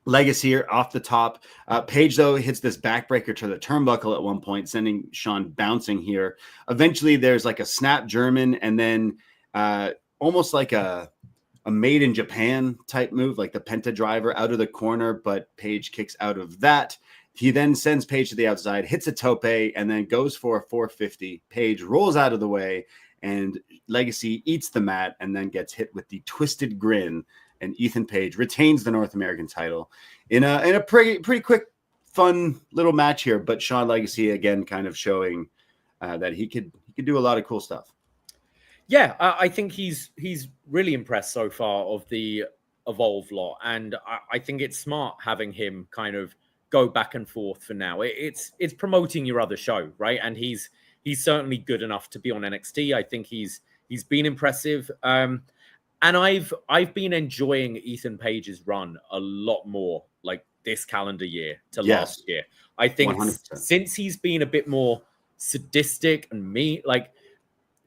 Legacy here off the top. Page, though, hits this backbreaker to the turnbuckle at one point, sending Sean bouncing here. Eventually, there's like a snap German, and then almost like a made in Japan type move, like the Penta driver out of the corner, but Page kicks out of that. He then sends Page to the outside, hits a tope, and then goes for a 450. Page rolls out of the way, and Legacy eats the mat and then gets hit with the twisted grin. And Ethan Page retains the North American title in a pretty quick, fun little match here. But Sean Legacy again, kind of showing that he could do a lot of cool stuff. Yeah, I think he's really impressed so far of the Evolve lot, and I think it's smart having him kind of go back and forth for now. It's promoting your other show, right? And he's certainly good enough to be on NXT. I think he's been impressive. And I've been enjoying Ethan Page's run a lot more, like this calendar year to last year. I think 100%. Since he's been a bit more sadistic and like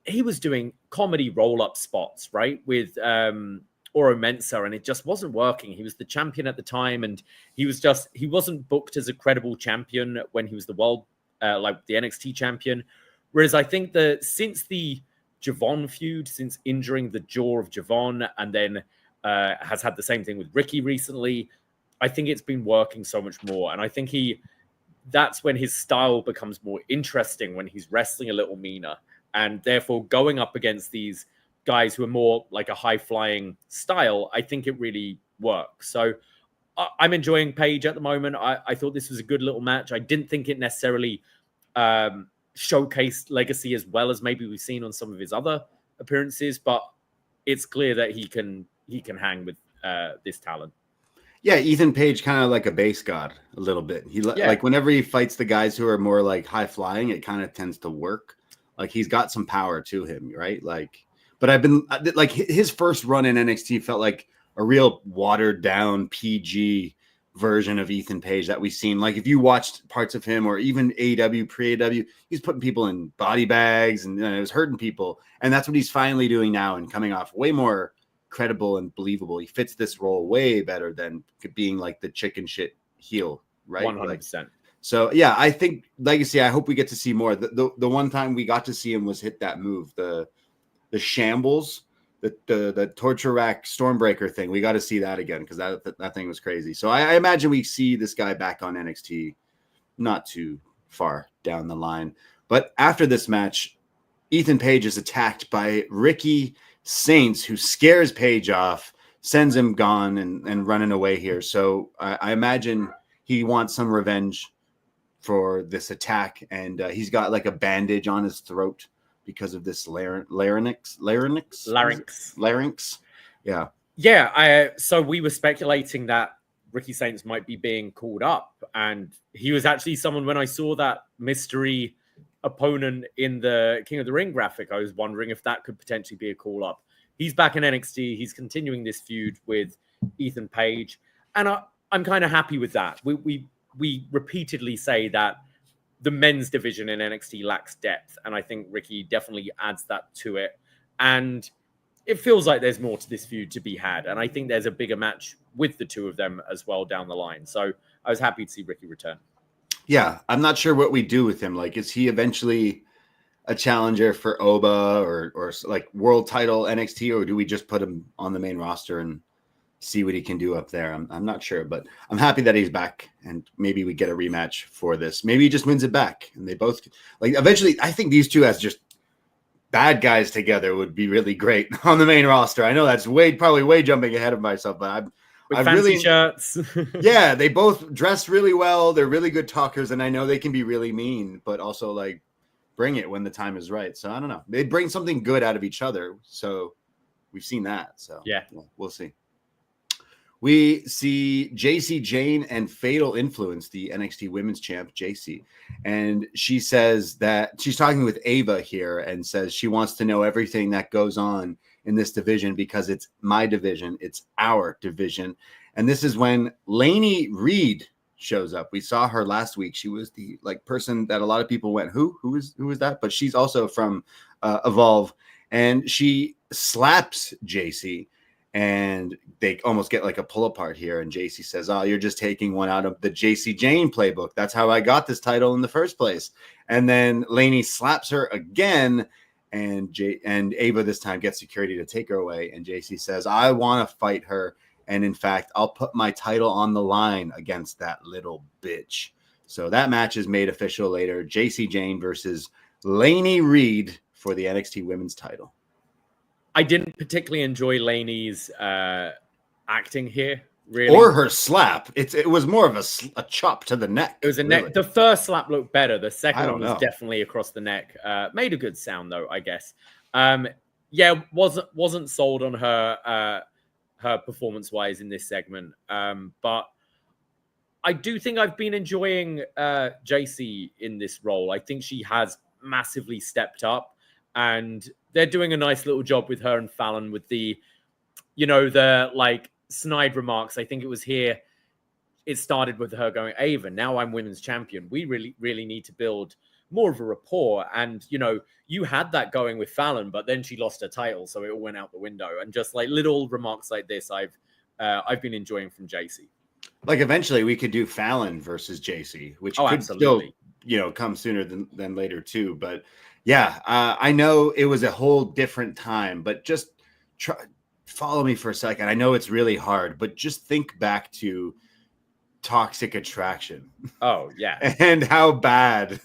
he was doing comedy roll-up spots, right, with Oro Mensah, and it just wasn't working. He was the champion at the time, and he wasn't booked as a credible champion when he was the world, like the NXT champion. Whereas I think that since the Javon feud, since injuring the jaw of Javon, and then has had the same thing with Ricky recently, I think it's been working so much more. And I think that's when his style becomes more interesting, when he's wrestling a little meaner, and therefore going up against these guys who are more like a high-flying style, I think it really works. So I'm enjoying Page at the moment. I thought this was a good little match. I didn't think it necessarily showcased Legacy as well as maybe we've seen on some of his other appearances, but it's clear that he can hang with this talent. Yeah, Ethan Page kind of like a base god a little bit. Like whenever he fights the guys who are more like high flying, it kind of tends to work. Like he's got some power to him, right? Like, but I've been like his first run in NXT felt like a real watered down PG version of Ethan Page that we've seen. Like if you watched parts of him or even AEW, pre-AEW, he's putting people in body bags and it was hurting people. And that's what he's finally doing now and coming off way more credible and believable. He fits this role way better than being like the chicken shit heel, right? 100%. Like, so yeah, I think Legacy, I hope we get to see more. The one time we got to see him was hit that move, the shambles, the torture rack Stormbreaker thing. We got to see that again because that thing was crazy. So I imagine we see this guy back on NXT not too far down the line. But after this match, Ethan Page is attacked by Ricky Saints, who scares Page off, sends him gone and running away here. So I imagine he wants some revenge for this attack, and he's got like a bandage on his throat because of this larynx. Yeah. So we were speculating that Ricky Saints might be being called up, and he was actually someone, when I saw that mystery opponent in the King of the Ring graphic, I was wondering if that could potentially be a call up. He's back in NXT. He's continuing this feud with Ethan Page, and I'm kind of happy with that. We repeatedly say that the men's division in NXT lacks depth, and I think Ricky definitely adds that to it. And it feels like there's more to this feud to be had, and I think there's a bigger match with the two of them as well down the line. So I was happy to see Ricky return. Yeah, I'm not sure what we do with him. Like, is he eventually a challenger for Oba or like world title NXT, or do we just put him on the main roster and see what he can do up there? I'm not sure, but I'm happy that he's back, and maybe we get a rematch for this. Maybe he just wins it back, and they both like eventually. I think these two as just bad guys together would be really great on the main roster. I know that's probably way jumping ahead of myself, but With fancy really shirts. yeah, they both dress really well. They're really good talkers, and I know they can be really mean, but also like bring it when the time is right. So I don't know. They bring something good out of each other. So we've seen that. So yeah, we'll see. We see Jacy, Jayne, and Fatal Influence, the NXT Women's Champ, Jacy. And she says that she's talking with Ava here and says she wants to know everything that goes on in this division because it's my division. It's our division. And this is when Lainey Reid shows up. We saw her last week. She was the like person that a lot of people went, who is that? But she's also from Evolve. And she slaps Jacy. And they almost get like a pull apart here. And Jacy says, oh, you're just taking one out of the Jacy Jayne playbook. That's how I got this title in the first place. And then Lainey slaps her again. And Ava this time gets security to take her away. And Jacy says, I want to fight her. And in fact, I'll put my title on the line against that little bitch. So that match is made official later. Jacy Jayne versus Lainey Reid for the NXT Women's title. I didn't particularly enjoy Lainey's acting here, really. Or her slap. It was more of a chop to the neck. It was a really. neck. The first slap looked better. The second one was definitely across the neck. Made a good sound though, I guess. Yeah, wasn't sold on her performance wise in this segment. But I do think I've been enjoying Jacy in this role. I think she has massively stepped up. And they're doing a nice little job with her and Fallon with the like snide remarks. I think it was here. It started with her going, Ava, now I'm women's champion. We really, really need to build more of a rapport. And, you had that going with Fallon, but then she lost her title. So it all went out the window. And just like little remarks like this, I've been enjoying from Jacy. Like eventually we could do Fallon versus Jacy, which could absolutely. still, come sooner than later too. But yeah, I know it was a whole different time, but just follow me for a second. I know it's really hard, but just think back to Toxic Attraction. Oh, yeah. And how bad,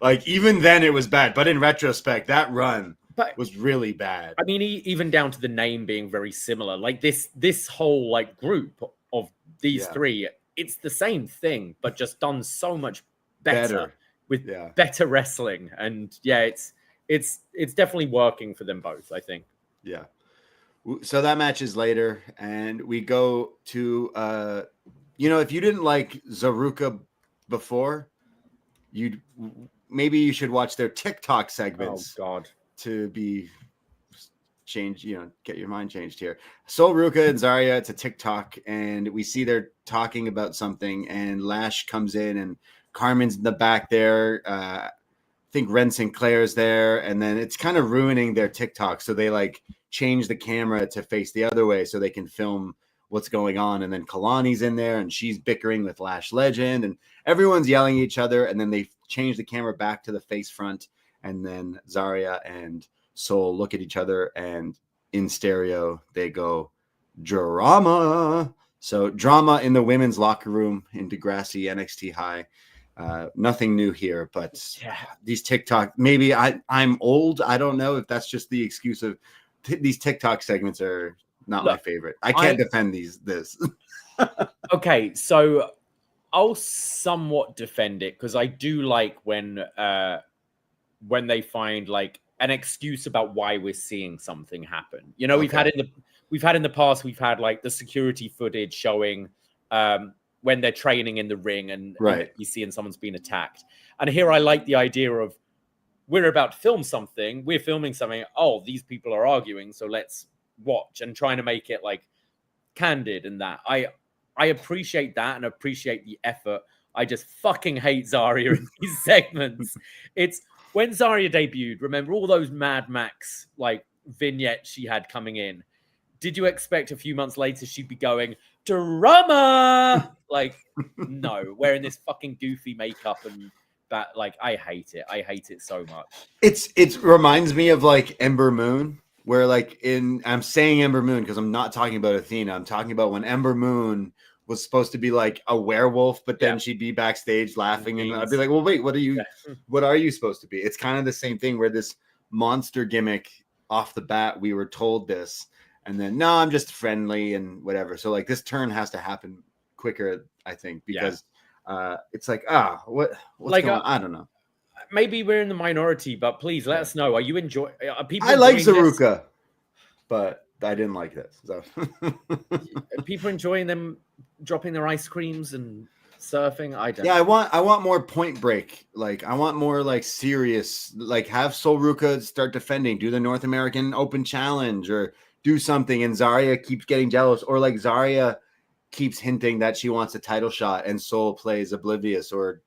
like even then it was bad, but in retrospect, that run was really bad. I mean, even down to the name being very similar, like this whole like group of these three, it's the same thing, but just done so much better. With better wrestling, and it's definitely working for them both, I think. Yeah. So that match is later, and we go to if you didn't like Zaruka before, maybe you should watch their TikTok segments. Oh God, to be changed, get your mind changed here. Sol Ruka and Zarya, it's a TikTok, and we see they're talking about something, and Lash comes in and Carmen's in the back there. I think Wren Sinclair's there. And then it's kind of ruining their TikTok. So they like change the camera to face the other way so they can film what's going on. And then Kalani's in there and she's bickering with Lash Legend and everyone's yelling at each other. And then they change the camera back to the face front. And then Zarya and Sol look at each other and in stereo, they go, drama. So drama in the women's locker room in Degrassi NXT High. Nothing new here, but these TikTok, maybe I'm old. I don't know if that's just the excuse of these TikTok segments are not my favorite. I can't defend this. Okay, so I'll somewhat defend it because I do like when they find like an excuse about why we're seeing something happen. We've had in the past, we've had like the security footage showing when they're training in the ring and you see and someone's been attacked. And here I like the idea of we're about to film something. We're filming something. Oh, these people are arguing. So let's watch and trying to make it like candid and that. I appreciate that and appreciate the effort. I just fucking hate Zarya in these segments. It's when Zarya debuted, remember all those Mad Max like vignettes she had coming in? Did you expect a few months later she'd be going, drama? Like, no, wearing this fucking goofy makeup and that, like, I hate it. I hate it so much. It reminds me of like Ember Moon, where like I'm saying Ember Moon because I'm not talking about Athena. I'm talking about when Ember Moon was supposed to be like a werewolf, but then she'd be backstage laughing, and I'd be like, well, wait, what are you supposed to be? It's kind of the same thing where this monster gimmick off the bat, we were told this, and then no, I'm just friendly and whatever. So like this turn has to happen quicker, I think, because it's like, what's like going on? I don't know. Maybe we're in the minority, but please let us know. Are you enjoying? Are people? I like Zaruka, but I didn't like this. So are people enjoying them dropping their ice creams and surfing? I don't. Yeah, I want more Point Break. Like I want more like serious. Like have Sol Ruka start defending, do the North American Open Challenge, or do something. And Zarya keeps getting jealous, or like Zarya keeps hinting that she wants a title shot, and Sol plays oblivious, or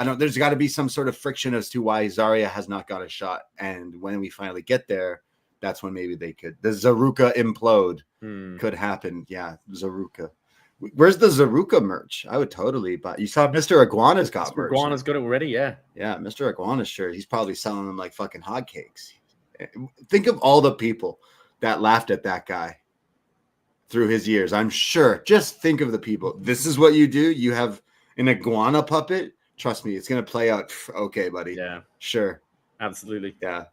I don't. There's got to be some sort of friction as to why Zarya has not got a shot. And when we finally get there, that's when maybe they could. The Zaruka implode could happen. Yeah, Zaruka. Where's the Zaruka merch? I would totally buy. You saw Mr. Iguana's got merch. Iguana's got it already, yeah. Yeah, Mr. Iguana's shirt. He's probably selling them like fucking hotcakes. Think of all the people that laughed at that guy through his years. I'm sure. Just think of the people. This is what you do. You have an iguana puppet. Trust me, it's going to play out. Okay, buddy. Yeah. Sure. Absolutely. Yeah.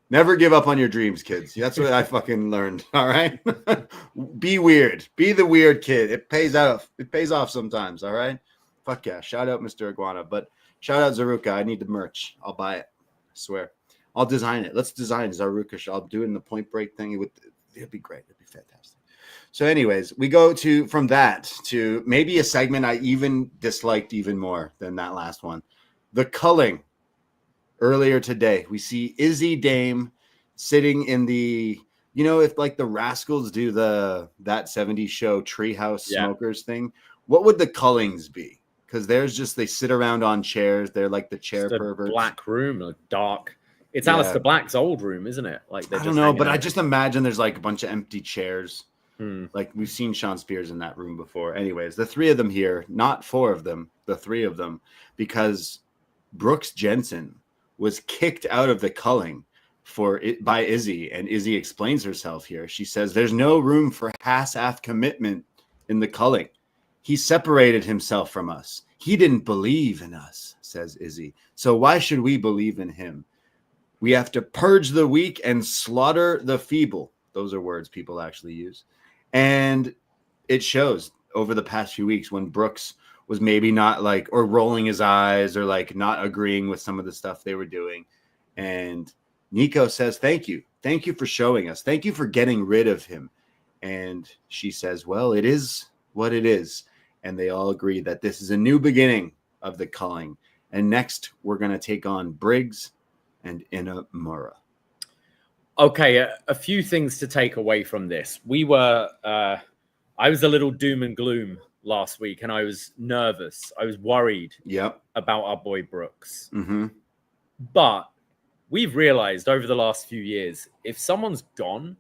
Never give up on your dreams, kids. That's what I fucking learned. All right. Be weird. Be the weird kid. It pays off. It pays off sometimes. All right. Fuck yeah. Shout out Mr. Iguana. But shout out Zaruka. I need the merch. I'll buy it. I swear. I'll design it. Let's design Zaruka. I'll do it in the Point Break thing. It'd be great. It'd be fantastic. So anyways, we go from that to maybe a segment I even disliked even more than that last one. The culling. Earlier today, we see Izzy Dame sitting in the, if like the Rascals do that 70s show Treehouse Smokers thing, what would the Cullings be? Because they sit around on chairs. They're like the chair perverts. Black room, like dark. It's Aleister Black's old room, isn't it? Like I don't know, but I just imagine there's like a bunch of empty chairs. Like we've seen Sean Spears in that room before. Anyways, the three of them here, not four of them, the three of them, because Brooks Jensen was kicked out of the culling by Izzy, and Izzy explains herself here. She says there's no room for half-assed commitment in the culling. He separated himself from us. He didn't believe in us, says Izzy. So why should we believe in him? We have to purge the weak and slaughter the feeble. Those are words people actually use. And it shows over the past few weeks when Brooks was maybe not like, or rolling his eyes or like not agreeing with some of the stuff they were doing. And Nico says, thank you. Thank you for showing us. Thank you for getting rid of him. And she says, well, it is what it is. And they all agree that this is a new beginning of the culling. And next we're going to take on Briggs and Inamura. Okay. A few things to take away from this. I was a little doom and gloom last week, and I was nervous. I was worried about our boy Brooks. Mm-hmm. But we've realized over the last few years, if someone's gone,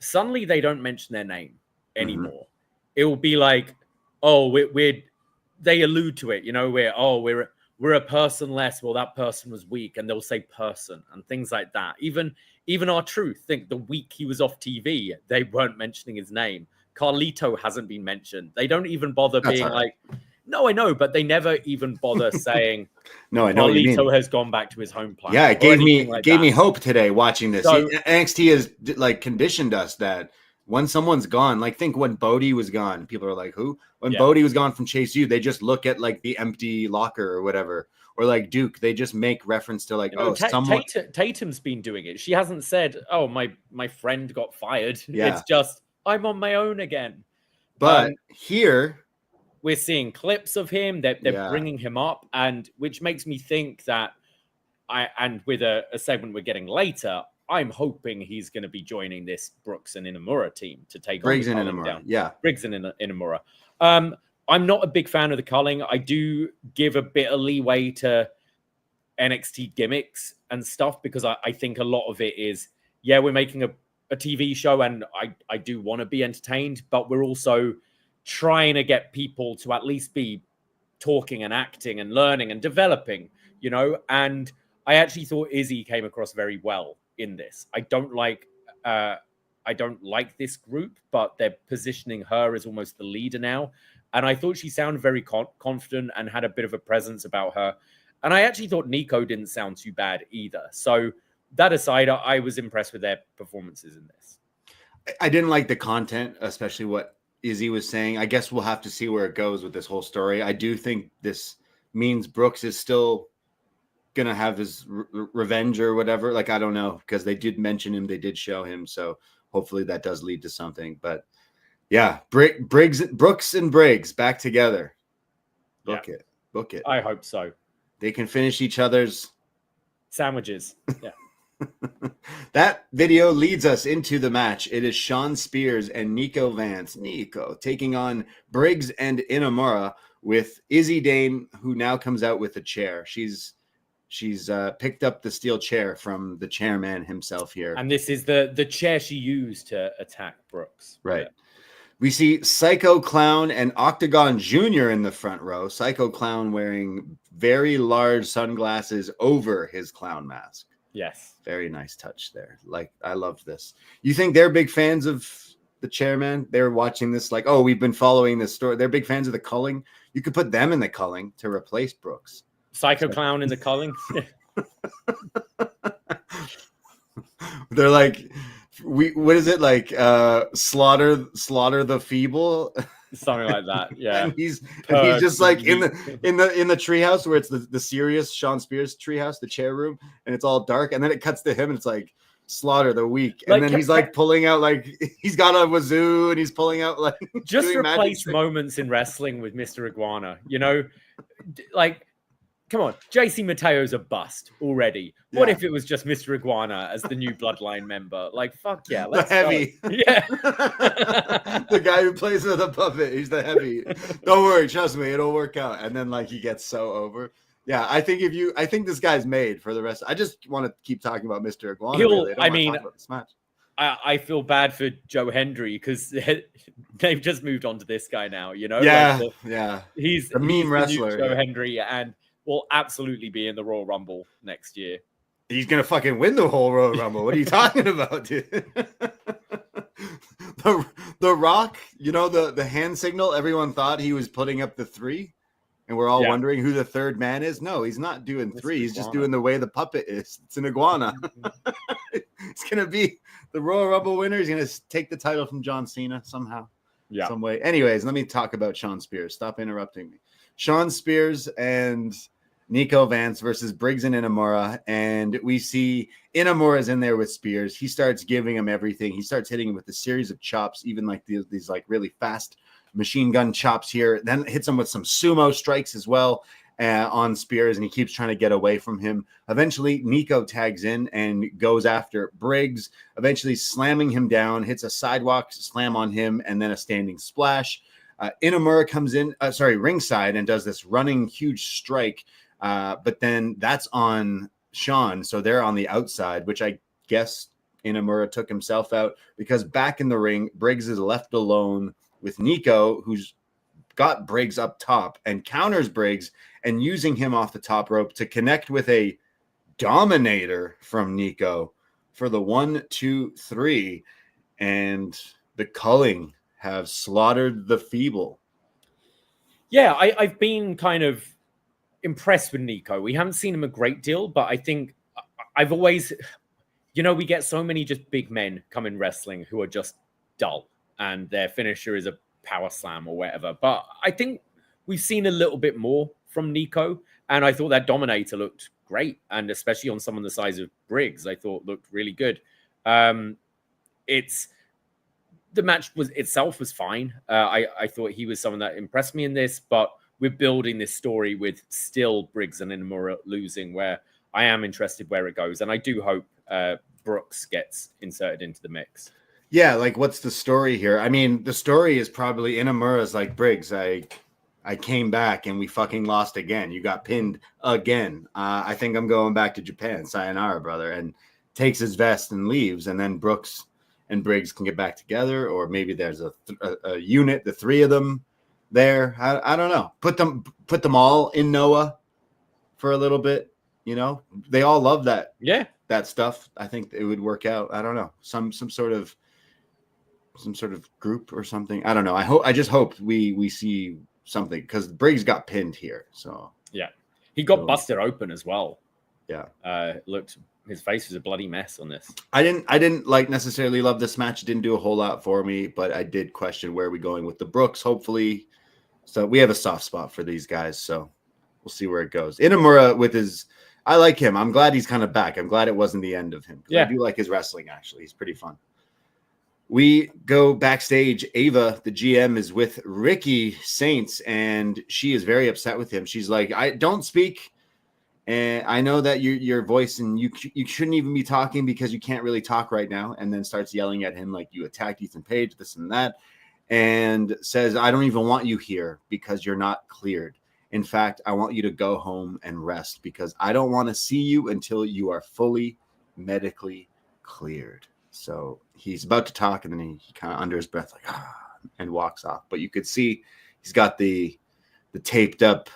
suddenly they don't mention their name anymore. Mm-hmm. It will be like, oh, they allude to it, we're a person less. Well, that person was weak, and they'll say person and things like that. Even our truth, think the week he was off TV, they weren't mentioning his name. Carlito hasn't been mentioned. They don't even bother being like, no, I know, but they never even bother saying, no, I know Carlito has gone back to his home planet. Yeah, it gave me hope today watching this. So, NXT has like conditioned us that when someone's gone, like think when Bodie was gone, people are like, who? When Bodie was gone from Chase U, they just look at like the empty locker or whatever. Or like Duke, they just make reference to like, someone. Tatum's been doing it. She hasn't said, oh, my friend got fired. Yeah. It's just, I'm on my own again. But here we're seeing clips of him. They're bringing him up, and which makes me think that with a segment we're getting later, I'm hoping he's going to be joining this Brooks and Inamura team to take Briggs on and Culling Inamura. down. Yeah. Briggs and Inamura. I'm not a big fan of the Culling. I do give a bit of leeway to NXT gimmicks and stuff because I think a lot of it is, yeah, we're making a TV show and I do want to be entertained, but we're also trying to get people to at least be talking and acting and learning and developing, you know. And I actually thought Izzy came across very well in this. I don't like this group, but they're positioning her as almost the leader now. And I thought she sounded very confident and had a bit of a presence about her. And I actually thought Nico didn't sound too bad either. So that aside, I was impressed with their performances in this. I didn't like the content, especially what Izzy was saying. I guess we'll have to see where it goes with this whole story. I do think this means Brooks is still going to have his revenge or whatever. Like, I don't know, because they did mention him. They did show him. So hopefully that does lead to something. But yeah, Brooks and Briggs back together. Book it. I hope so. They can finish each other's sandwiches. Yeah. That video leads us into the match. It is Shawn Spears and Nico Vance. Nico taking on Briggs and Inamura with Izzy Dane, who now comes out with a chair. She's picked up the steel chair from the chairman himself here. And this is the chair she used to attack Brooks. Right. Yeah. We see Psycho Clown and Octagon Jr. in the front row. Psycho Clown wearing very large sunglasses over his clown mask. Yes. Very nice touch there. Like, I loved this. You think they're big fans of the chairman? They're watching this like, oh, we've been following this story. They're big fans of the Culling. You could put them in the Culling to replace Brooks. Psycho Clown in the Culling. They're like, what is it like? Slaughter the feeble, something like that. Yeah, and he's just like in the treehouse where it's the serious Shawn Spears treehouse, the chair room, and it's all dark, and then it cuts to him, and it's like Slaughter the weak, and then he's like pulling out, like he's got a wazoo, and he's pulling out like just replace moments in wrestling with Mr. Iguana. You know, like. Come on, Jacy Mateo's a bust already. What if it was just Mr. Iguana as the new Bloodline member? Like, fuck yeah, let's the heavy. Go. Yeah. The guy who plays with the puppet, he's the heavy. Don't worry, trust me, it'll work out. And then like he gets so over. Yeah, I think this guy's made for the rest. I just want to keep talking about Mr. Iguana. I feel bad for Joe Hendry because they've just moved on to this guy now, you know? Yeah, He's the meme wrestler. Joe Hendry, and will absolutely be in the Royal Rumble next year. He's gonna fucking win the whole Royal Rumble. What are you talking about, dude? the Rock, you know, the hand signal. Everyone thought he was putting up the 3, and we're all wondering who the third man is. No, he's not doing 3. He's just doing the way the puppet is. It's an iguana. It's gonna be the Royal Rumble winner. He's gonna take the title from John Cena somehow, some way. Anyways, let me talk about Shawn Spears. Stop interrupting me. Shawn Spears and Nico Vance versus Briggs and Inamura, and we see Inamura's in there with Spears. He starts giving him everything. He starts hitting him with a series of chops, even like these like really fast machine gun chops here. Then hits him with some sumo strikes as well on Spears, and he keeps trying to get away from him. Eventually, Nico tags in and goes after Briggs, eventually slamming him down, hits a sidewalk slam on him, and then a standing splash. Inamura comes in, ringside, and does this running huge strike. But then that's on Shawn, so they're on the outside, which I guess Inamura took himself out because back in the ring, Briggs is left alone with Nico, who's got Briggs up top and counters Briggs and using him off the top rope to connect with a Dominator from Nico for the 1, 2, 3, and the Culling have slaughtered the feeble. Yeah, I've been kind of impressed with Nico. We haven't seen him a great deal, but I think I've always, you know, we get so many just big men come in wrestling who are just dull and their finisher is a power slam or whatever. But I think we've seen a little bit more from Nico, and I thought that Dominator looked great, and especially on someone the size of Briggs, I thought looked really good. The match itself was fine. I thought he was someone that impressed me in this, but we're building this story with still Briggs and Inamura losing, where I am interested where it goes. And I do hope Brooks gets inserted into the mix. Yeah, like what's the story here? I mean, the story is probably Inamura's like, Briggs, I came back and we fucking lost again. You got pinned again. I think I'm going back to Japan. Sayonara, brother. And takes his vest and leaves. And then Brooks and Briggs can get back together. Or maybe there's a unit, the three of them there. I don't know. Put them all in Noah for a little bit. You know, they all love that. Yeah. That stuff. I think it would work out. I don't know. Some sort of group or something. I don't know. I just hope we see something, because Briggs got pinned here. So yeah, he got busted open as well. Yeah, looked, his face was a bloody mess on this. I didn't like necessarily love this match. It didn't do a whole lot for me, but I did question where are we going with the Brooks. Hopefully, so we have a soft spot for these guys. So we'll see where it goes. Inamura with his, I like him. I'm glad he's kind of back. I'm glad it wasn't the end of him. Yeah, I do like his wrestling. Actually, he's pretty fun. We go backstage. Ava, the GM, is with Ricky Saints, and she is very upset with him. She's like, I don't speak, and I know that your voice, and you shouldn't even be talking because you can't really talk right now, and then starts yelling at him like, you attacked Ethan Page, this and that, and says, I don't even want you here because you're not cleared. In fact, I want you to go home and rest because I don't want to see you until you are fully medically cleared. So he's about to talk, and then he kind of under his breath, like, and walks off. But you could see he's got the taped up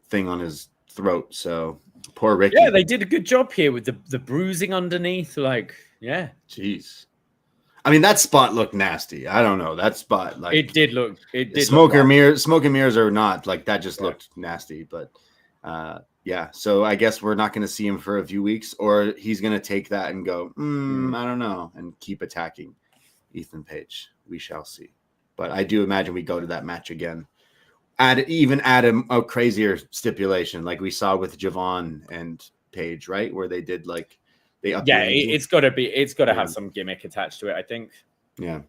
thing on his throat. So poor Ricky. Yeah, they did a good job here with the bruising underneath. Like, yeah. Jeez. I mean, that spot looked nasty. I don't know. That spot, like, it did look. It did. Smoke and mirrors or not, like that just looked nasty. But yeah, so I guess we're not going to see him for a few weeks, or he's going to take that and go, I don't know, and keep attacking Ethan Page. We shall see. But I do imagine we go to that match again. Add a crazier stipulation like we saw with Javon and Page, right? Where they did like it's got to have some gimmick attached to it, I think. Yeah.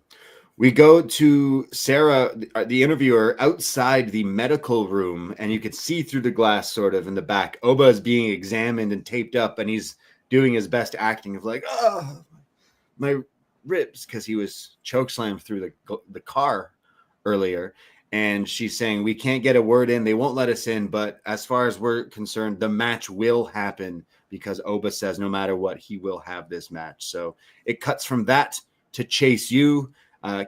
We go to Sarah, the interviewer, outside the medical room, and you can see through the glass sort of in the back. Oba is being examined and taped up, and he's doing his best acting of like, oh, my ribs, because he was chokeslammed through the car earlier. And she's saying, we can't get a word in. They won't let us in. But as far as we're concerned, the match will happen because Oba says no matter what, he will have this match. So it cuts from that to Chase U.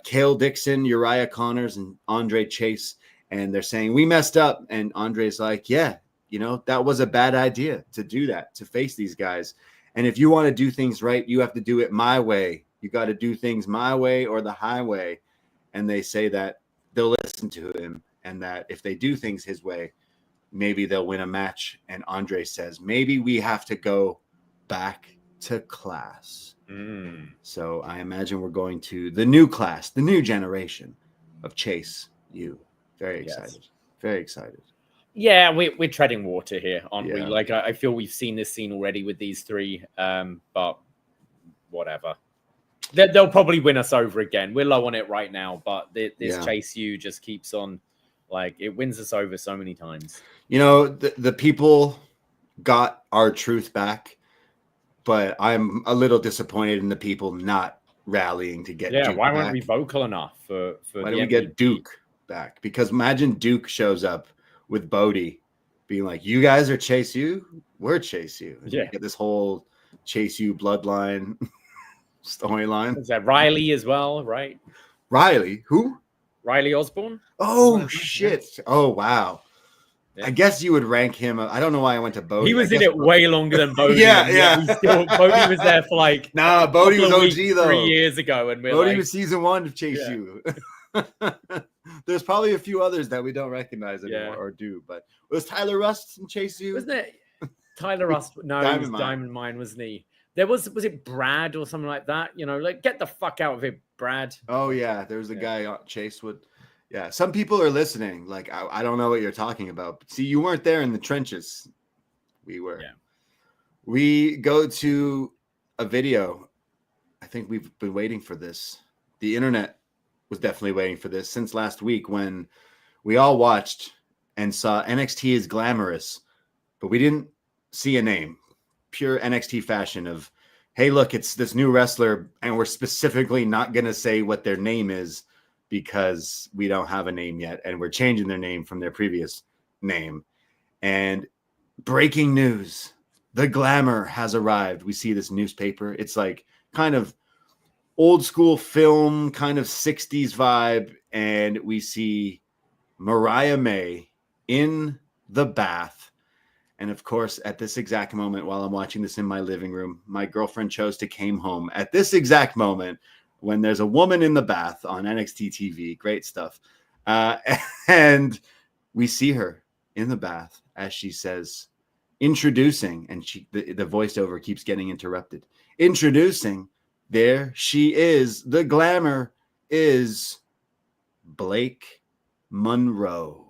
Cale Dixon, Uriah Connors, and Andre Chase, and they're saying we messed up, and Andre's like, yeah, you know, that was a bad idea to do that, to face these guys, and if you want to do things right, you have to do it my way. You got to do things my way or the highway. And they say that they'll listen to him, and that if they do things his way, maybe they'll win a match. And Andre says, maybe we have to go back to class. So I imagine we're going to the new class, the new generation of Chase U. Very excited. Yes. Very excited. Yeah, we're treading water here, aren't we? Like, I feel we've seen this scene already with these three, but whatever. They'll probably win us over again. We're low on it right now, but this Chase U just keeps on, like, it wins us over so many times. You know, the people got our truth back, but I'm a little disappointed in the people not rallying to get Duke why back. weren't we vocal enough for why don't we get Duke back? Because imagine Duke shows up with Bodie being like, you guys are Chase U, we're Chase U. And you get this whole Chase U bloodline storyline. Is that Riley as well, right? Riley? Who? Riley Osborne? Oh, shit. Oh, wow. I guess you would rank him. I don't know why I went to Bodie. He was in it way longer than Bodie. Yeah. Bodie was there for like Bodie was OG though 3 years ago, and Bodie was season 1 of Chase U. There's probably a few others that we don't recognize anymore or do, but was Tyler Rust in Chase U? Wasn't it Tyler Rust? No, it was Diamond Mine, wasn't he? There was it Brad or something like that? You know, like get the fuck out of it, Brad. Oh yeah, there was a guy Chase would. Yeah, some people are listening. Like, I don't know what you're talking about. See, you weren't there in the trenches. We were. Yeah. We go to a video. I think we've been waiting for this. The internet was definitely waiting for this since last week when we all watched and saw NXT is glamorous, but we didn't see a name. Pure NXT fashion of hey, look, it's this new wrestler, and we're specifically not going to say what their name is because we don't have a name yet, and we're changing their name from their previous name. And breaking news, the Glamour has arrived. We see this newspaper. It's like kind of old school film, kind of 60s vibe, and we see Mariah May in the bath. And of course, at this exact moment, while I'm watching this in my living room, my girlfriend chose to came home at this exact moment when there's a woman in the bath on NXT TV. Great stuff. And we see her in the bath as she says, introducing, and the voiceover keeps getting interrupted. Introducing, there she is. The Glamour is Blake Monroe.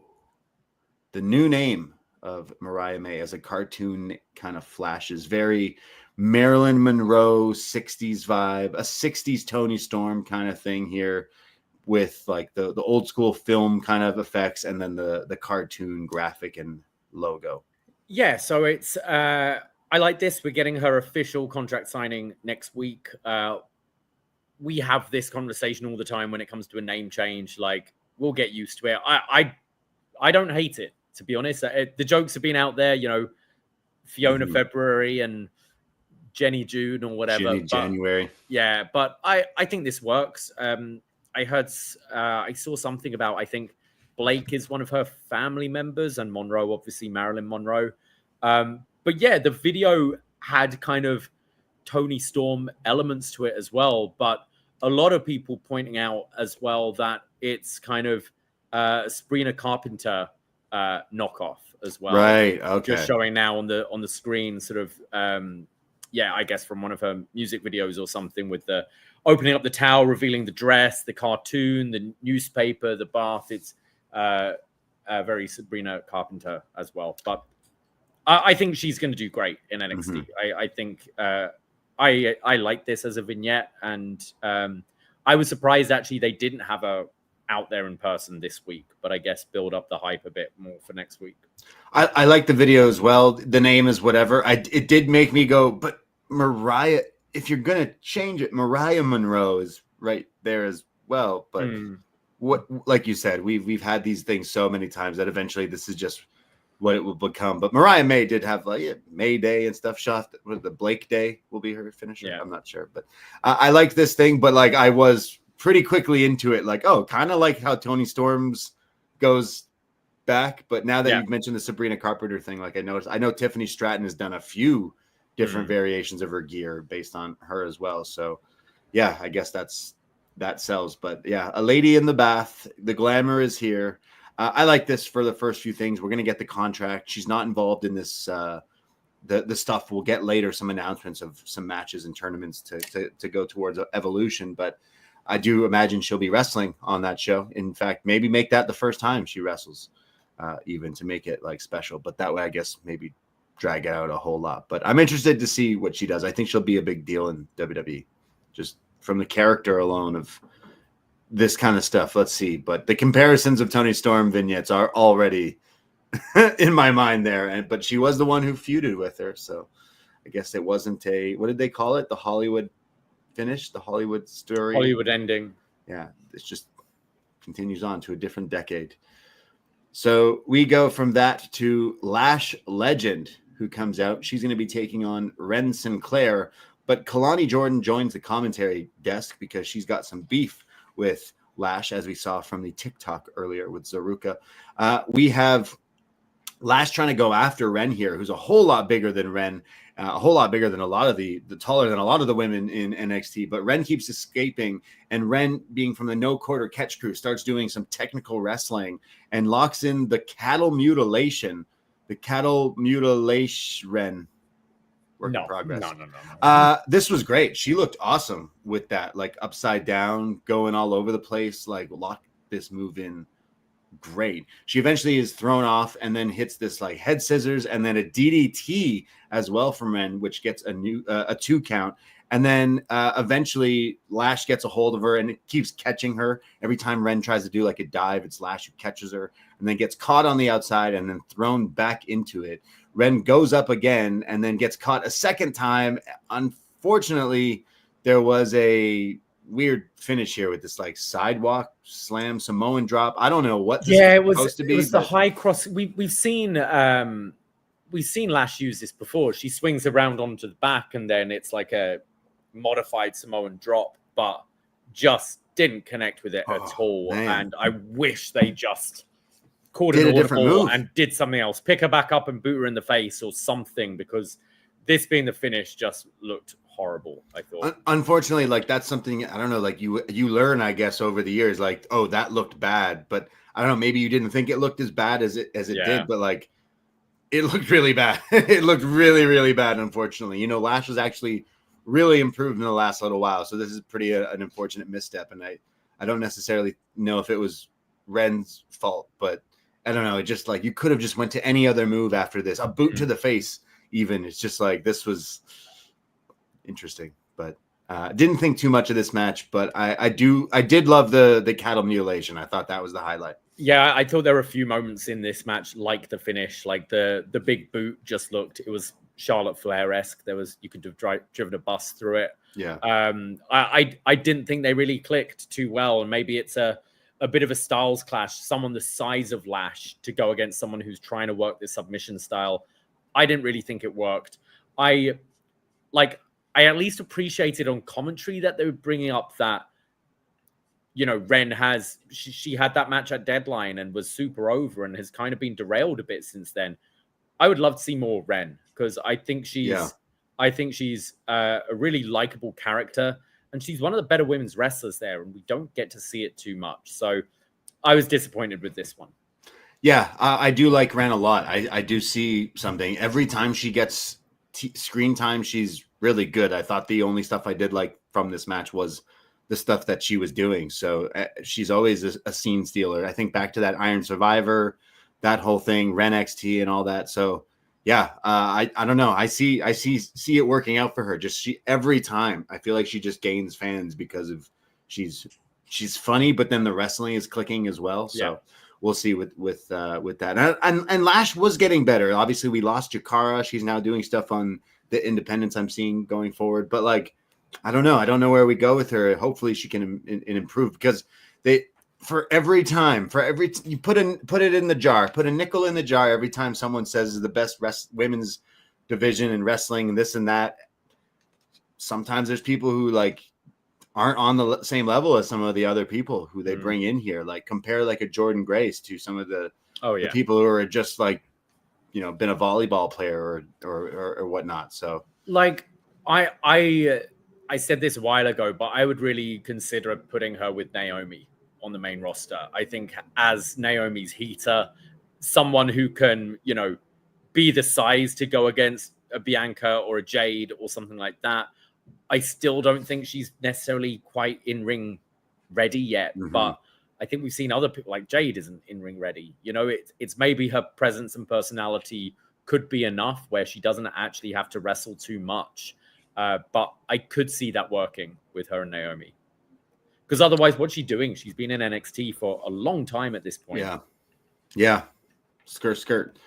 The new name of Mariah May as a cartoon kind of flashes. Very Marilyn Monroe 60s vibe, a 60s Tony Storm kind of thing here with like the old school film kind of effects and then the cartoon graphic and logo. Yeah, so it's I like this. We're getting her official contract signing next week. We have this conversation all the time when it comes to a name change. Like, we'll get used to it. I don't hate it, to be honest. The jokes have been out there, you know, Fiona February and Jenny June or whatever. January. Yeah, but I think this works. I saw something about, I think Blake is one of her family members and Monroe, obviously Marilyn Monroe. But yeah, the video had kind of Tony Storm elements to it as well. But a lot of people pointing out as well that it's kind of Sabrina Carpenter knockoff as well. Right. Okay. Just showing now on the screen, sort of, I guess from one of her music videos or something, with the opening up the towel, revealing the dress, the cartoon, the newspaper, the bath. It's very Sabrina Carpenter as well. But I think she's going to do great in NXT. I think I like this as a vignette, and I was surprised actually they didn't have her out there in person this week, but I guess build up the hype a bit more for next week. I like the video as well. The name is whatever. It did make me go, but Mariah, if you're gonna change it, Mariah Monroe is right there as well. But what, like you said, we've had these things so many times that eventually this is just what it will become. But Mariah May did have like May Day and stuff shot. The Blake Day will be her finisher. Yeah. I'm not sure, but I like this thing. But like I was pretty quickly into it, like, oh, kind of like how Tony Storm's goes back. But now that you've mentioned the Sabrina Carpenter thing, like I know Tiffany Stratton has done a few different variations of her gear based on her as well. So yeah, I guess that sells. But yeah, a lady in the bath, the Glamour is here. I like this for the first few things. We're going to get the contract. She's not involved in this, the stuff we'll get later, some announcements of some matches and tournaments to go towards Evolution. But I do imagine she'll be wrestling on that show. In fact, maybe make that the first time she wrestles, even to make it like special. But that way, I guess maybe drag it out a whole lot. But I'm interested to see what she does. I think she'll be a big deal in WWE, just from the character alone of this kind of stuff. Let's see. But the comparisons of Tony Storm vignettes are already in my mind there. But she was the one who feuded with her. So I guess it wasn't what did they call it? The Hollywood finish, the Hollywood story, Hollywood ending. Yeah, it just continues on to a different decade. So we go from that to Lash Legend, who comes out. She's going to be taking on Wren Sinclair, but Kalani Jordan joins the commentary desk because she's got some beef with Lash, as we saw from the TikTok earlier with Zaruka. We have Lash trying to go after Wren here, who's a whole lot bigger than Wren, a whole lot bigger than a lot of the taller than a lot of the women in NXT. But Wren keeps escaping, and Wren, being from the No Quarter Catch Crew, starts doing some technical wrestling and locks in the cattle mutilation. The cattle mutilation Wren. Work in progress. No. This was great. She looked awesome with that, like upside down, going all over the place, like lock this move in. Great. She eventually is thrown off and then hits this like head scissors and then a DDT as well from Wren, which gets a 2 count. And then eventually Lash gets a hold of her and it keeps catching her. Every time Wren tries to do like a dive, it's Lash who catches her and then gets caught on the outside and then thrown back into it. Wren goes up again and then gets caught a second time. unfortunately, there was a weird finish here with this like sidewalk slam Samoan drop. I don't know what this was supposed to be. It was the high cross. We've seen Lash use this before. She swings around onto the back, and then it's like a modified Samoan drop, but just didn't connect with it at all. Man. And I wish they just called Did an a different audible move and did something else. Pick her back up and boot her in the face or something, because this being the finish just looked horrible, I thought. Unfortunately, like that's something, I don't know, like you learn, I guess, over the years, like, oh, that looked bad, but I don't know, maybe you didn't think it looked as bad as it did, but like it looked really bad. It looked really, really bad, unfortunately. You know, Lash was actually really improved in the last little while, so this is pretty an unfortunate misstep, and I don't necessarily know if it was Wren's fault, but I don't know, it just like you could have just went to any other move after this, a boot to the face even. It's just like this was interesting, but didn't think too much of this match, but I did love the cattle mutilation. I thought that was the highlight. Yeah, I thought there were a few moments in this match, like the finish, like the big boot just looked, it was Charlotte Flair-esque. There was, you could have driven a bus through it. Yeah. I didn't think they really clicked too well, and maybe it's a bit of a styles clash. Someone the size of Lash to go against someone who's trying to work this submission style. I didn't really think it worked. I at least appreciated on commentary that they were bringing up that, you know, Wren she had that match at Deadline and was super over and has kind of been derailed a bit since then. I would love to see more Wren, because I think she's a really likable character, and she's one of the better women's wrestlers there, and we don't get to see it too much. So I was disappointed with this one. Yeah, I do like Wren a lot. I do see something. Every time she gets screen time, she's really good. I thought the only stuff I did like from this match was the stuff that she was doing. So she's always a scene stealer. I think back to that Iron Survivor, that whole thing, Ren XT and all that. So yeah, I don't know. I see it working out for her. Just every time I feel like she just gains fans because of she's funny, but then the wrestling is clicking as well. So yeah. We'll see with that. And Lash was getting better. Obviously, we lost Jakara. She's now doing stuff on the independents I'm seeing going forward. But like, I don't know. I don't know where we go with her. Hopefully, she can improve, because you put it in the jar, put a nickel in the jar every time someone says the best women's division in wrestling and this and that. Sometimes there's people who like aren't on the same level as some of the other people who they bring in here. Like compare like a Jordan Grace to some of the people who are just like, you know, been a volleyball player or whatnot. So like I said this a while ago, but I would really consider putting her with Naomi on the main roster. I think as Naomi's heater, someone who can, you know, be the size to go against a Bianca or a Jade or something like that. I still don't think she's necessarily quite in-ring ready yet, but I think we've seen other people like Jade isn't in-ring ready. You know, it's maybe her presence and personality could be enough where she doesn't actually have to wrestle too much. But I could see that working with her and Naomi. Because otherwise, what's she doing? She's been in NXT for a long time at this point. Yeah. Skirt.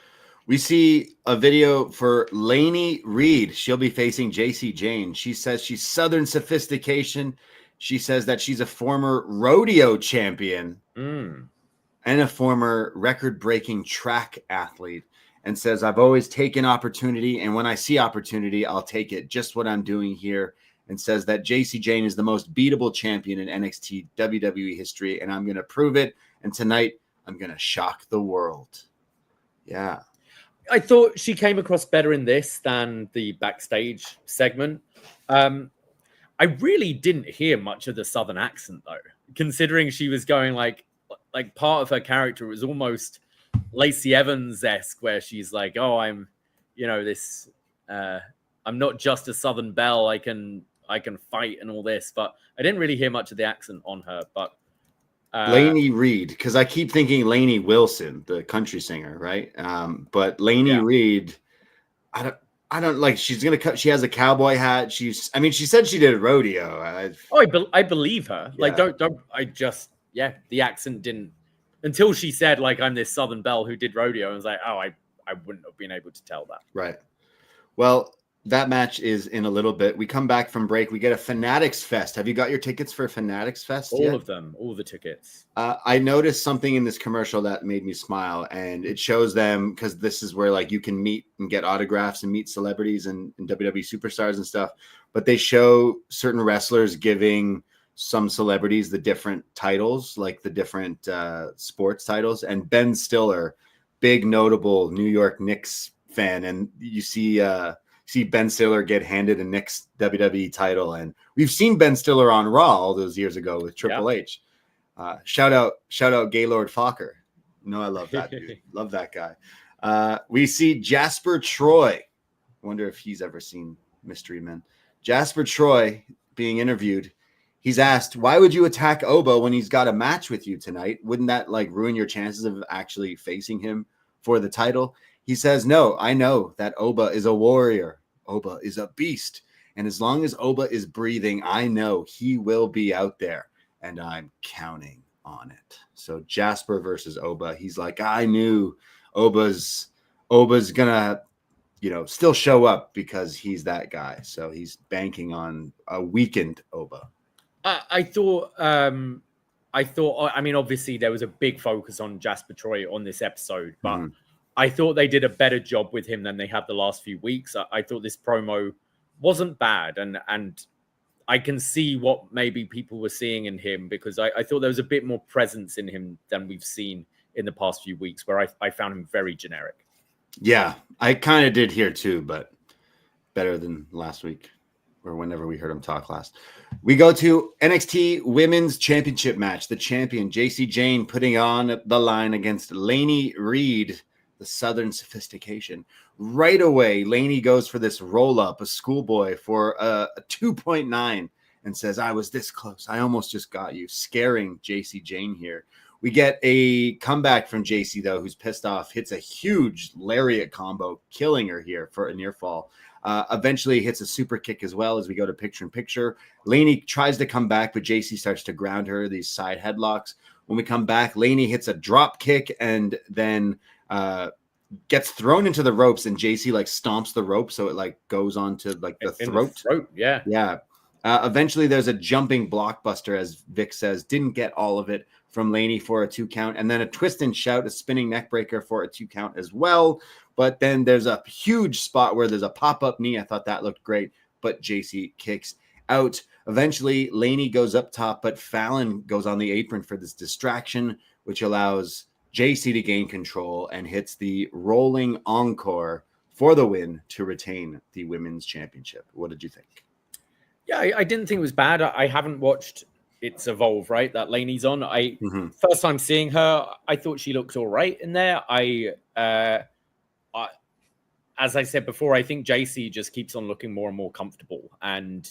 We see a video for Lainey Reid. She'll be facing Jacy Jayne. She says she's Southern sophistication. She says that she's a former rodeo champion and a former record-breaking track athlete, and says, I've always taken opportunity, and when I see opportunity, I'll take it. Just what I'm doing here. And says that Jacy Jayne is the most beatable champion in NXT WWE history, and I'm going to prove it. And tonight, I'm going to shock the world. Yeah. I thought she came across better in this than the backstage segment. I really didn't hear much of the Southern accent, though, considering she was going like part of her character was almost Lacey Evans-esque, where she's like, oh, I'm, you know, this, I'm not just a Southern belle. I can fight and all this, but I didn't really hear much of the accent on her. But Lainey Reid, because I keep thinking Lainey Wilson, the country singer, right? But Lainey Reid, I don't like. She's gonna cut. She has a cowboy hat. She said she did a rodeo. I believe her. Yeah. Like, the accent didn't until she said like I'm this Southern belle who did rodeo. I was like, oh, I wouldn't have been able to tell that. Right. Well, that match is in a little bit. We come back from break. We get a Fanatics Fest. Have you got your tickets for Fanatics Fest yet? All of them, all the tickets. I noticed something in this commercial that made me smile, and it shows them, because this is where like you can meet and get autographs and meet celebrities and WWE superstars and stuff. But they show certain wrestlers giving some celebrities the different titles, like the different sports titles. And Ben Stiller, big notable New York Knicks fan, and you see Ben Stiller get handed a Knicks WWE title, and we've seen Ben Stiller on Raw all those years ago with Triple H. Shout out Gaylord Fokker. No, I love that dude. Love that guy. We see Jasper Troy. Wonder if he's ever seen Mystery Men. Jasper Troy being interviewed. He's asked, why would you attack Oba when he's got a match with you tonight? Wouldn't that like ruin your chances of actually facing him for the title? He says, no, I know that Oba is a warrior. Oba is a beast. And as long as Oba is breathing, I know he will be out there. And I'm counting on it. So Jasper versus Oba. He's like, I knew Oba's gonna, still show up because he's that guy. So he's banking on a weakened Oba. I thought, obviously there was a big focus on Jasper Troy on this episode, but I thought they did a better job with him than they have the last few weeks. I thought this promo wasn't bad, and I can see what maybe people were seeing in him, because I thought there was a bit more presence in him than we've seen in the past few weeks, where I found him very generic. Yeah, I kind of did here too, but better than last week or whenever we heard him talk last. We go to NXT Women's Championship match. The champion, Jayne, putting on the line against Lainey Reid, the Southern Sophistication. Right away, Lainey goes for this roll-up, a schoolboy, for a 2.9, and says, I was this close. I almost just got you, scaring Jayne here. We get a comeback from Jacy, though, who's pissed off, hits a huge lariat combo, killing her here for a near fall. Eventually hits a super kick as well as we go to picture-in-picture. Lainey tries to come back, but Jacy starts to ground her, these side headlocks. When we come back, Lainey hits a drop kick and then gets thrown into the ropes, and Jacy like stomps the rope so it like goes onto like the throat. Yeah. Eventually there's a jumping blockbuster, as Vic says. Didn't get all of it from Lainey for a 2 count, and then a twist and shout, a spinning neck breaker for a 2 count as well. But then there's a huge spot where there's a pop-up knee. I thought that looked great, but Jacy kicks out. Eventually Lainey goes up top, but Fallon goes on the apron for this distraction, which allows Jacy to gain control and hits the rolling encore for the win to retain the women's championship. What did you think? Yeah, I didn't think it was bad. I haven't watched It's Evolve, right? That Lainey's on. First time seeing her, I thought she looked all right in there. As I said before, I think Jacy just keeps on looking more and more comfortable. And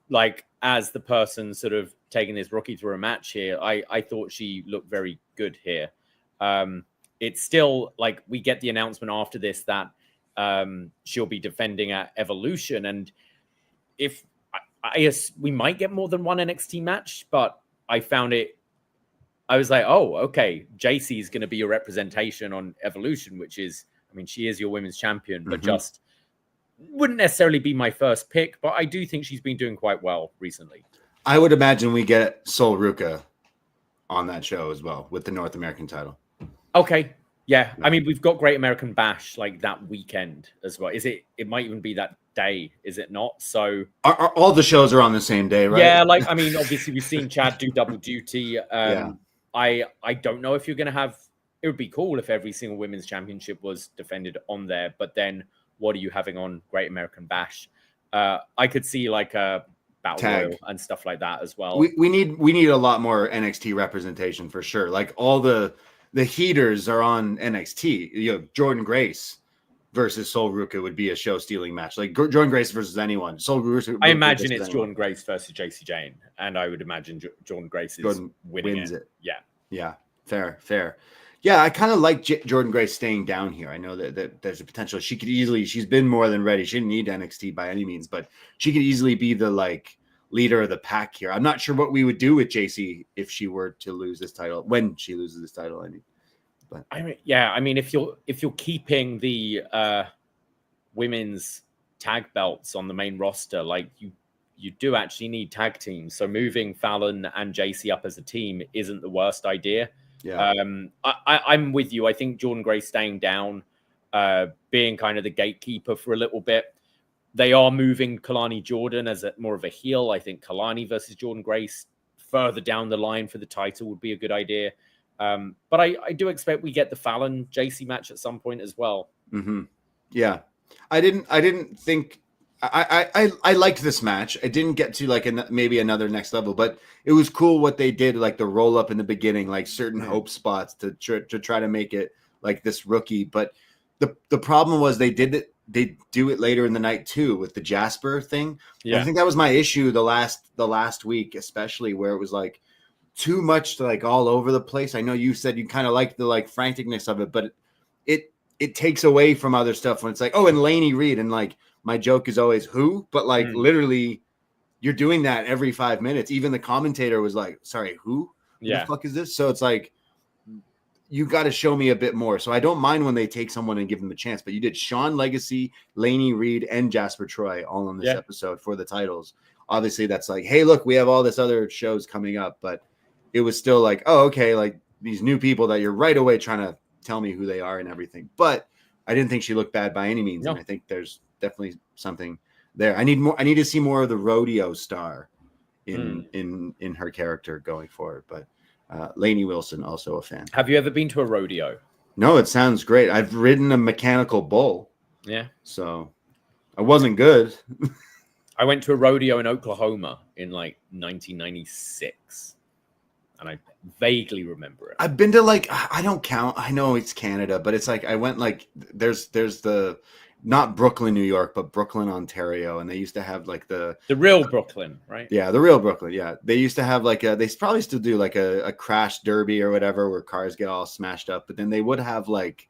like, as the person sort of taking this rookie through a match here, I thought she looked very good here. It's still like we get the announcement after this that she'll be defending at Evolution. And if I guess we might get more than one NXT match, but I was like, oh, okay, Jacy is going to be a representation on Evolution, which is, I mean, she is your women's champion, but just wouldn't necessarily be my first pick, but I do think she's been doing quite well recently. I would imagine we get Sol Ruca on that show as well with the North American title. Okay. Yeah. I mean, we've got Great American Bash like that weekend as well. It might even be that day, is it not? So all the shows are on the same day, right? Yeah. Like, I mean, obviously we've seen Chad do double duty. I don't know if you're going to have, it would be cool if every single women's championship was defended on there, but then what are you having on Great American Bash? I could see like a Battle Royal and stuff like that as well. We need a lot more NXT representation for sure. Like all the heaters are on NXT. Jordan Grace versus Sol Ruca would be a show stealing match. Like Jordan Grace versus anyone. Sol Ruca. I imagine it's Jordan Grace versus Jacy Jayne, and I would imagine Jordan Grace is wins it. Yeah. Fair. Yeah, I kind of like Jordan Grace staying down here. I know that there's a potential. She could easily, she's been more than ready. She didn't need NXT by any means, but she could easily be the like leader of the pack here. I'm not sure what we would do with Jacy if she were to lose this title, when she loses this title, I mean. But I mean, if you're keeping the women's tag belts on the main roster, like you do actually need tag teams. So moving Fallon and Jacy up as a team isn't the worst idea. Yeah. I'm with you. I think Jordynne Grace staying down, being kind of the gatekeeper for a little bit. They are moving Kalani Jordan as more of a heel. I think Kalani versus Jordynne Grace further down the line for the title would be a good idea. But I do expect we get the Fallon Jacy match at some point as well. Mm-hmm. Yeah. I didn't think I liked this match. I didn't get to like maybe another next level, but it was cool what they did, like the roll up in the beginning, like certain hope spots to try to make it like this rookie. But the problem was they do it later in the night too with the Jasper thing. Yeah. I think that was my issue the last week, especially where it was like too much like all over the place. I know you said you kind of liked the like franticness of it, but it takes away from other stuff when it's like, oh, and Lainey Reid, and like my joke is always who, but like literally you're doing that every 5 minutes. Even the commentator was like, sorry, who? Who the fuck is this? So it's like, you got to show me a bit more. So I don't mind when they take someone and give them a chance, but you did Shawn Legacy, Lainey Reid, and Jasper Troy all on this episode for the titles. Obviously that's like, hey, look, we have all this other shows coming up, but it was still like, oh, okay. Like these new people that you're right away trying to tell me who they are and everything. But I didn't think she looked bad by any means. No. And I think there's definitely something there. I need to see more of the rodeo star in her character going forward. But Lainey Wilson, also a fan. Have you ever been to a rodeo? No, it sounds great. I've ridden a mechanical bull. Yeah. So I wasn't good. I went to a rodeo in Oklahoma in like 1996. And I vaguely remember it. I've been to like, I don't count. I know it's Canada, but it's like, I went like, there's the, not Brooklyn, New York, but Brooklyn, Ontario. And they used to have like the real Brooklyn, right? Yeah. The real Brooklyn. Yeah. They used to have like they probably still do like a crash derby or whatever, where cars get all smashed up, but then they would have like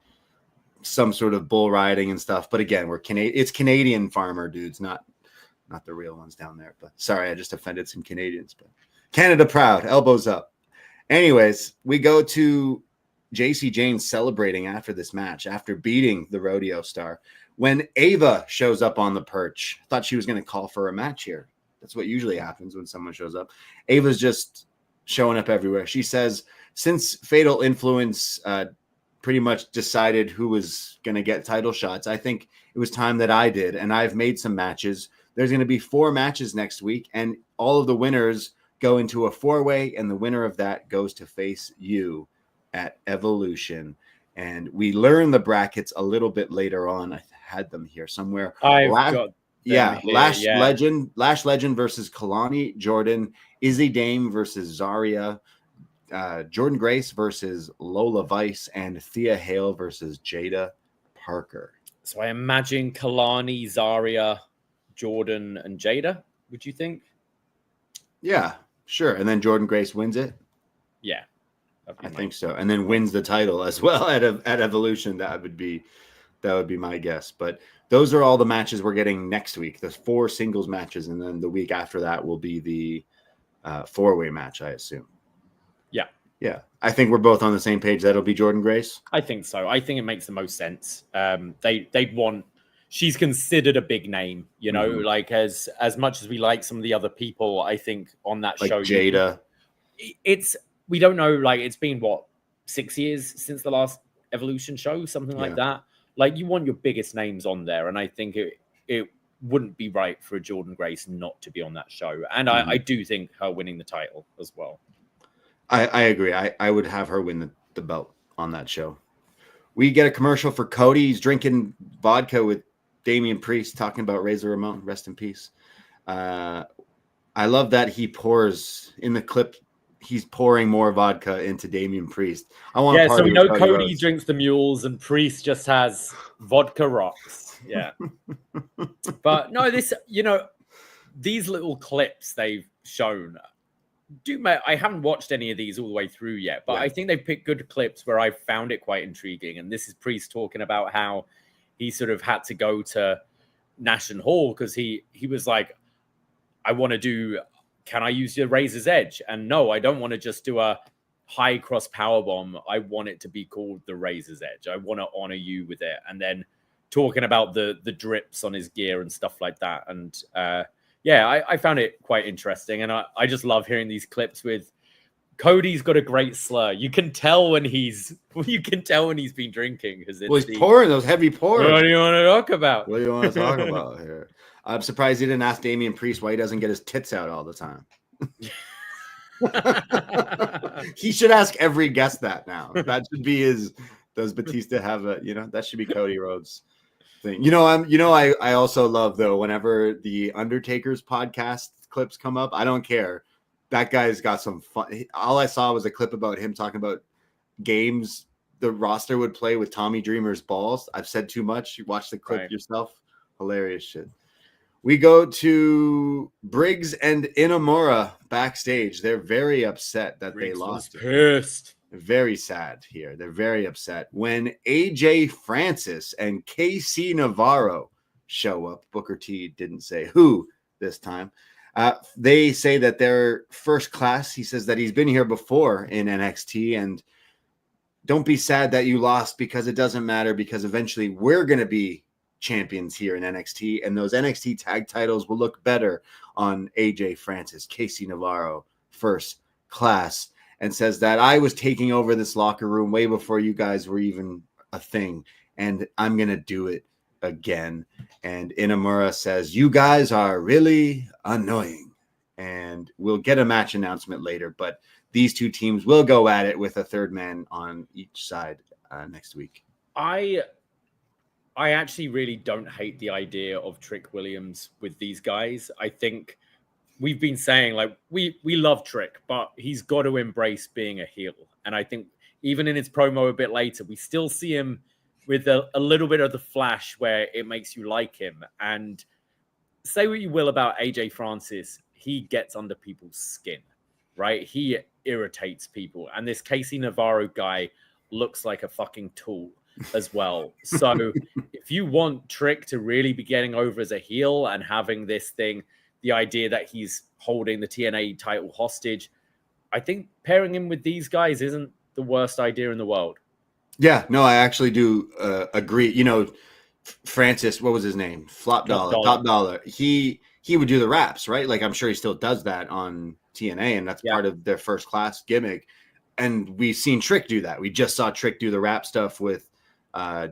some sort of bull riding and stuff. But again, it's Canadian farmer dudes, not the real ones down there. But sorry, I just offended some Canadians, but Canada proud, elbows up. Anyways, we go to Jacy Jayne celebrating after this match, after beating the rodeo star. When Ava shows up on the perch, I thought she was going to call for a match here. That's what usually happens when someone shows up. Ava's just showing up everywhere. She says, since Fatal Influence pretty much decided who was going to get title shots, I think it was time that I did, and I've made some matches. There's going to be 4 matches next week, and all of the winners go into a 4-way, and the winner of that goes to face you at Evolution. And we learn the brackets a little bit later on. I had them here somewhere. Lash Legend versus Kalani Jordan, Izzy Dame versus Zarya, Jordynne Grace versus Lola Vice, and Thea Hale versus Jada Parker. So I imagine Kalani, Zarya, Jordan, and Jada, would you think? Yeah, sure. And then Jordynne Grace wins it? Yeah. I think so. And then wins the title as well at Evolution. That would be my guess. But those are all the matches we're getting next week. There's 4 singles matches, and then the week after that will be the 4-way match, I assume. Yeah. Yeah. I think we're both on the same page. That'll be Jordynne Grace. I think so. I think it makes the most sense. They'd want. She's considered a big name, you know, like as much as we like some of the other people, I think on that like show. Jada. We don't know, like it's been 6 years since the last Evolution show, something like that. Like you want your biggest names on there. And I think it wouldn't be right for a Jordynne Grace not to be on that show. And I do think her winning the title as well. I agree. I would have her win the belt on that show. We get a commercial for Cody. He's drinking vodka with Damian Priest, talking about Razor Ramon. Rest in peace. I love that he pours in the clip. He's pouring more vodka into Damian Priest. I want. Yeah, so we know Cody drinks the mules, and Priest just has vodka rocks. Yeah, but no, these little clips they've shown. I haven't watched any of these all the way through yet, but I think they've picked good clips where I found it quite intriguing. And this is Priest talking about how he sort of had to go to Nash Hall because he was like, I want to do. Can I use your Razor's Edge? And no, I don't want to just do a high cross powerbomb. I want it to be called the Razor's Edge. I want to honor you with it. And then talking about the drips on his gear and stuff like that. And yeah, I found it quite interesting. And I just love hearing these clips with Cody's got a great slur. You can tell when he's been drinking because he's pouring those heavy pours. What do you want to talk about? What do you want to talk about here? I'm surprised he didn't ask Damian Priest why he doesn't get his tits out all the time. He should ask every guest that now. That should be his. Does Batista have a? That should be Cody Rhodes' thing. I also love though whenever the Undertaker's podcast clips come up. I don't care. That guy's got some fun. All I saw was a clip about him talking about games the roster would play with Tommy Dreamer's balls. I've said too much. You watch the clip yourself. Hilarious shit. We go to Briggs and Inamura backstage. They're very upset that Briggs they lost. Pissed. Very sad here. They're very upset when AJ Francis and KC Navarro show up. Booker T didn't say who this time. They say that they're first class. He says that he's been here before in NXT, and don't be sad that you lost because it doesn't matter, because eventually we're going to be champions here in NXT, and those NXT tag titles will look better on AJ Francis, KC Navarro, first class, and says that I was taking over this locker room way before you guys were even a thing, and I'm going to do it again. And Inamura says, you guys are really annoying, and we'll get a match announcement later, but these two teams will go at it with a third man on each side next week. I actually really don't hate the idea of Trick Williams with these guys. I think we've been saying, like, we love Trick, but he's got to embrace being a heel. And I think even in his promo a bit later, we still see him with a little bit of the flash where it makes you like him. And say what you will about AJ Francis, he gets under people's skin, right? He irritates people. And this KC Navarro guy looks like a fucking tool as well. So if you want Trick to really be getting over as a heel and having this thing, the idea that he's holding the TNA title hostage, I think pairing him with these guys isn't the worst idea in the world. Yeah, no, I actually do agree. You know, Francis, what was his name? Top Dollar. He would do the raps, right? Like, I'm sure he still does that on TNA, and that's part of their first class gimmick. And we've seen Trick do that. We just saw Trick do the rap stuff with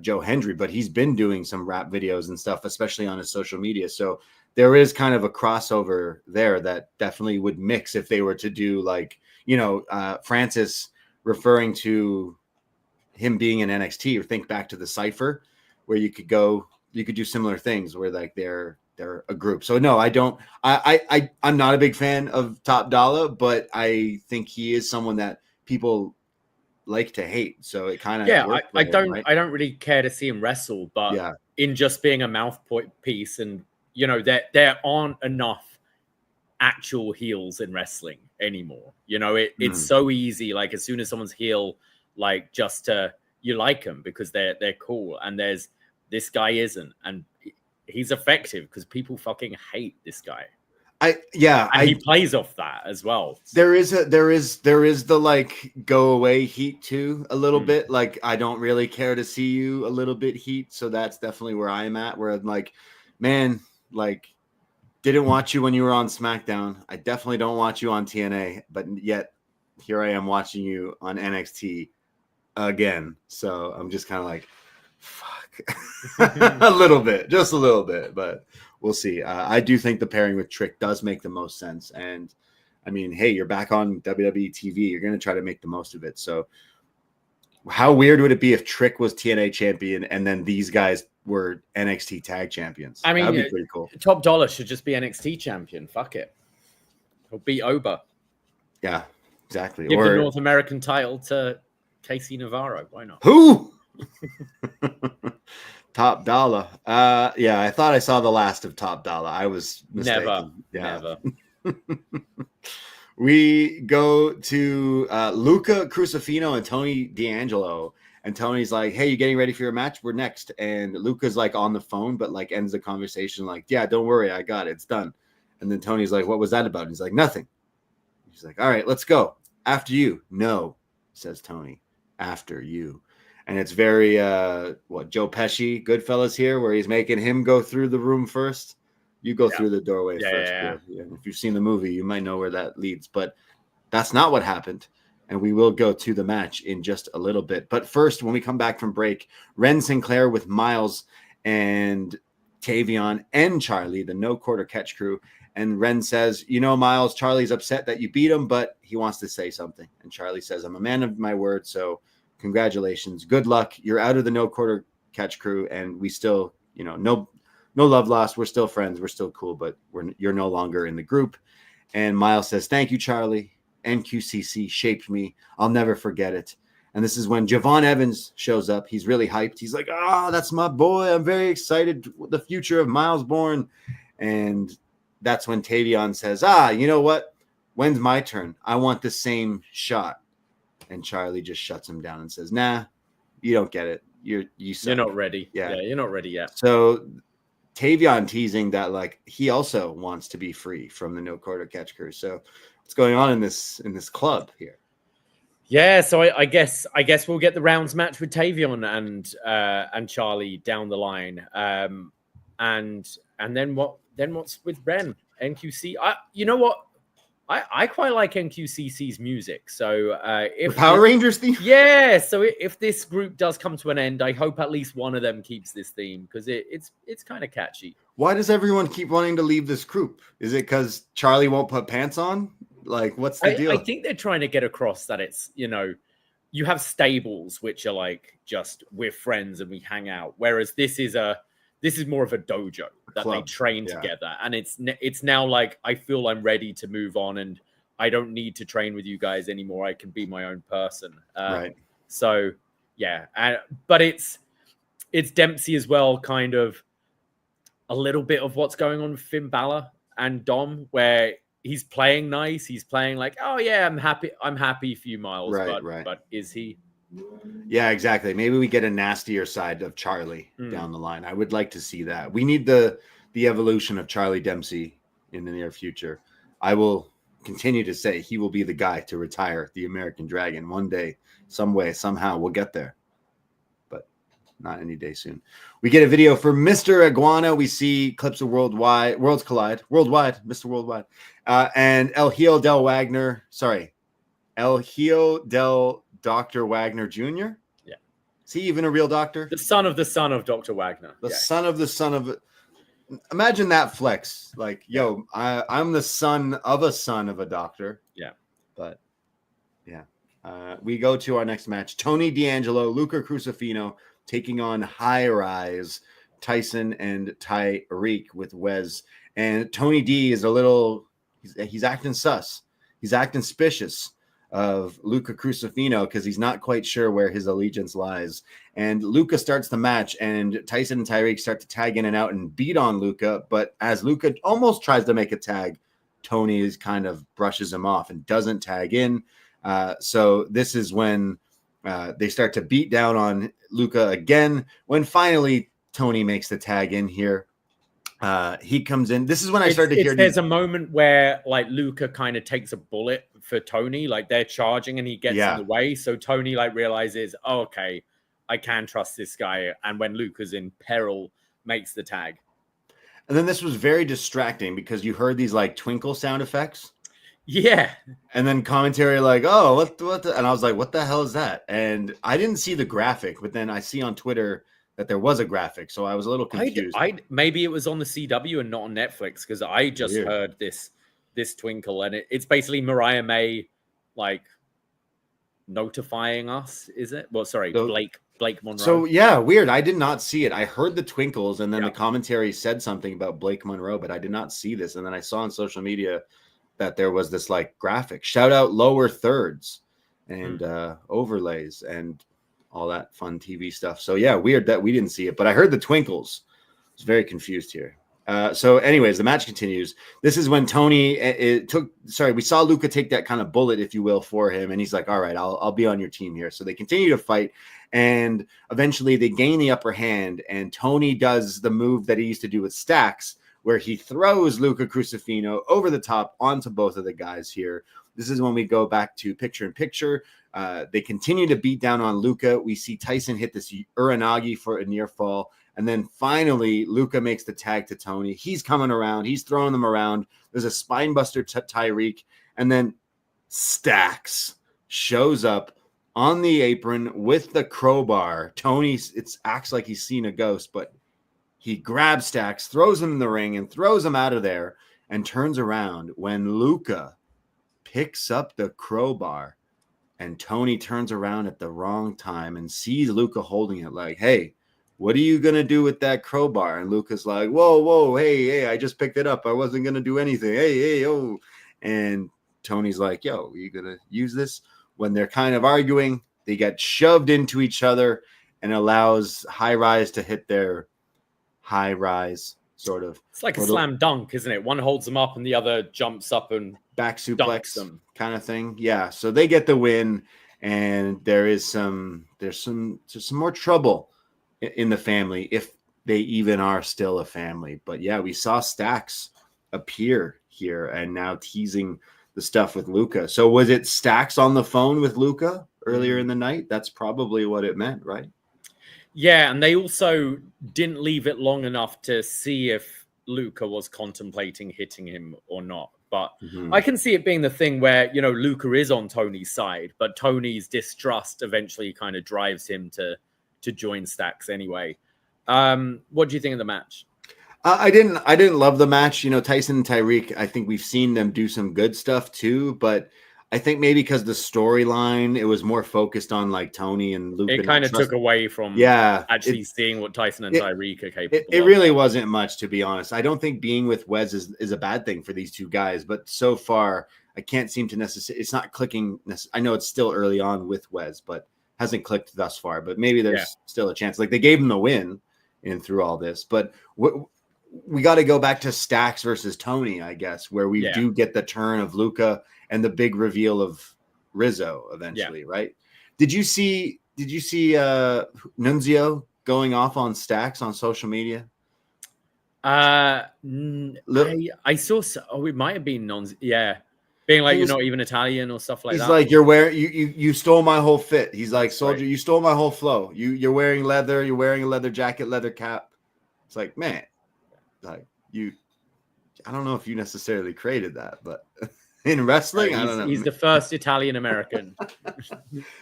Joe Hendry, but he's been doing some rap videos and stuff, especially on his social media. So there is kind of a crossover there that definitely would mix if they were to do, like, you know, Francis referring to him being in NXT, or think back to the Cypher where you could do similar things where, like, they're a group. So no, I'm not a big fan of Top Dollar, but I think he is someone that people like to hate. So it kind of I don't really care to see him wrestle, but in just being a mouthpiece, and you know, there aren't enough actual heels in wrestling anymore. You know, it's so easy. Like, as soon as someone's heel, like, just you like them because they're cool, and there's this guy isn't, and he's effective because people fucking hate this guy. He plays off that as well. There is the, like, go away heat too, a little bit. Like, I don't really care to see you a little bit heat. So that's definitely where I'm at, where I'm like, man, like, didn't watch you when you were on SmackDown. I definitely don't watch you on TNA, but yet here I am watching you on NXT again. So I'm just kind of like, fuck. just a little bit, but we'll see. I do think the pairing with Trick does make the most sense. And I mean, hey, you're back on WWE TV. You're going to try to make the most of it. So how weird would it be if Trick was TNA champion and then these guys were NXT tag champions? I mean, that'd be pretty cool. Top Dollar should just be NXT champion. Fuck it. He'll beat Oba. Yeah, exactly. Give the North American title to KC Navarro. Why not? Who? Top Dollar. Yeah, I thought I saw the last of Top Dollar. I was mistaken. Never. We go to Luca, Crusifino, and Tony D'Angelo. And Tony's like, hey, you getting ready for your match? We're next. And Luca's like on the phone, but like ends the conversation like, yeah, don't worry. I got it. It's done. And then Tony's like, what was that about? And he's like, nothing. He's like, all right, let's go. After you. No, says Tony. After you. And it's very Joe Pesci, Goodfellas here, where he's making him go through the room first. You go through the doorway first. Yeah. If you've seen the movie, you might know where that leads. But that's not what happened. And we will go to the match in just a little bit. But first, when we come back from break, Wren Sinclair with Miles and Tavion and Charlie, the no quarter catch crew. And Wren says, Miles, Charlie's upset that you beat him, but he wants to say something. And Charlie says, I'm a man of my word, so congratulations. Good luck. You're out of the no quarter catch crew, and we still, no love lost. We're still friends. We're still cool, but you're no longer in the group. And Miles says, thank you, Charlie. NQCC shaped me. I'll never forget it. And this is when Javon Evans shows up. He's really hyped. He's like, that's my boy. I'm very excited. The future of Miles Bourne. And that's when Tavion says, you know what? When's my turn? I want the same shot. And Charlie just shuts him down and says, nah, you don't get it. You're not ready. Yeah, you're not ready yet. So Tavion teasing that like he also wants to be free from the no quarter catch crew. So what's going on in this club here? Yeah, so I guess we'll get the rounds match with Tavion and Charlie down the line. And then what's with Wren? NQC. You know what? I quite like NQCC's music. So if the Power Rangers theme? Yeah, so if this group does come to an end, I hope at least one of them keeps this theme because it's kind of catchy. Why does everyone keep wanting to leave this group? Is it because Charlie won't put pants on? Like, what's the deal? I think they're trying to get across that it's, you have stables, which are like just we're friends and we hang out. Whereas this is more of a dojo that they train together. And it's now like, I feel I'm ready to move on and I don't need to train with you guys anymore. I can be my own person. Right. So yeah. But it's Dempsey as well, kind of a little bit of what's going on with Finn Balor and Dom, where he's playing nice. He's playing like, oh yeah, I'm happy for you, Miles. Right. But is he? Yeah, exactly. Maybe we get a nastier side of Charlie down the line. I would like to see that. We need the evolution of Charlie Dempsey in the near future. I will continue to say he will be the guy to retire the American Dragon one day, some way, somehow. We'll get there, but not any day soon. We get a video for Mr. Iguana. We see clips of Worlds Collide, Worldwide, Mr. Worldwide, and El Hijo del Dr. Wagner Jr. Yeah. Is he even a real doctor? The son of Dr. Wagner. The son of. Imagine that flex. Like, yo, I'm the son of a doctor. Yeah. But, yeah. We go to our next match. Tony D'Angelo, Luca Crusifino taking on Ryze, Tyson and Tyreek with Wes. And Tony D is he's acting sus. He's acting suspicious of Luca Crusifino because he's not quite sure where his allegiance lies. And Luca starts the match, and Tyson and Tyreek start to tag in and out and beat on Luca. But as Luca almost tries to make a tag, Tony kind of brushes him off and doesn't tag in. So this is when they start to beat down on Luca again, when finally Tony makes the tag in here. He comes in. This is when I started to hear. There's a moment where like Luca kind of takes a bullet for Tony, like they're charging and he gets in the way. So Tony like realizes, oh, okay, I can trust this guy. And when Luca's in peril, makes the tag. And then this was very distracting because you heard these like twinkle sound effects. Yeah. And then commentary like, oh, what and I was like, what the hell is that? And I didn't see the graphic, but then I see on Twitter that there was a graphic, so I was a little confused. Maybe it was on the CW and not on Netflix because I just heard this twinkle, and it's basically Mariah May like notifying us. Is it? Well, sorry, Blake Monroe. So yeah, weird. I did not see it. I heard the twinkles, and then the commentary said something about Blake Monroe, but I did not see this. And then I saw on social media that there was this like graphic. Shout out lower thirds and overlays and all that fun TV stuff. So yeah, weird that we didn't see it, but I heard the twinkles. I was very confused here. So anyways, the match continues. This is when Tony we saw Luca take that kind of bullet, if you will, for him. And he's like, all right, I'll be on your team here. So they continue to fight. And eventually they gain the upper hand. And Tony does the move that he used to do with Stacks, where he throws Luca Crusifino over the top onto both of the guys here. This is when we go back to picture in picture. They continue to beat down on Luca. We see Tyson hit this Uranagi for a near fall. And then finally, Luca makes the tag to Tony. He's coming around. He's throwing them around. There's a spinebuster to Tyreek. And then Stacks shows up on the apron with the crowbar. Tony, acts like he's seen a ghost, but he grabs Stacks, throws him in the ring, and throws him out of there and turns around when Luca picks up the crowbar. And Tony turns around at the wrong time and sees Luca holding it like, hey, what are you going to do with that crowbar? And Luca's like, whoa, hey, I just picked it up. I wasn't going to do anything. Hey, oh. And Tony's like, yo, are you going to use this? When they're kind of arguing, they get shoved into each other and allows Ryze to hit their Ryze, sort of. It's like a slam dunk, isn't it? One holds them up and the other jumps up and back suplex them, kind of thing. Yeah, so they get the win, and there's some more trouble in the family, if they even are still a family. But yeah, we saw Stacks appear here and now teasing the stuff with Luca. So was it Stacks on the phone with Luca earlier in the night? That's probably what it meant, right? Yeah, and they also didn't leave it long enough to see if Luca was contemplating hitting him or not. But I can see it being the thing where, Luca is on Tony's side, but Tony's distrust eventually kind of drives him to join Stacks anyway. What do you think of the match? I didn't love the match. Tyson and Tyreek, I think we've seen them do some good stuff too, but I think maybe because the storyline, it was more focused on like Tony and Luca. It kind of took away from actually seeing what Tyson and Tyreek are capable of. It really wasn't much, to be honest. I don't think being with Wes is a bad thing for these two guys, but so far I can't seem to necessarily, it's not clicking. I know it's still early on with Wes, but hasn't clicked thus far, but maybe there's still a chance. Like they gave him the win in through all this, but we got to go back to Stacks versus Tony, I guess, where we do get the turn of Luca and the big reveal of Rizzo eventually, right? Did you see Nunzio going off on Stacks on social media? I saw. It might have been Nunzio. Yeah. Being like, you're not even Italian or stuff like that. He's like, you're wearing, you stole my whole fit. He's like, soldier, you stole my whole flow. You're wearing leather. You're wearing a leather jacket, leather cap. It's like, man, like I don't know if you necessarily created that, but in wrestling, I don't know. He's the first Italian American.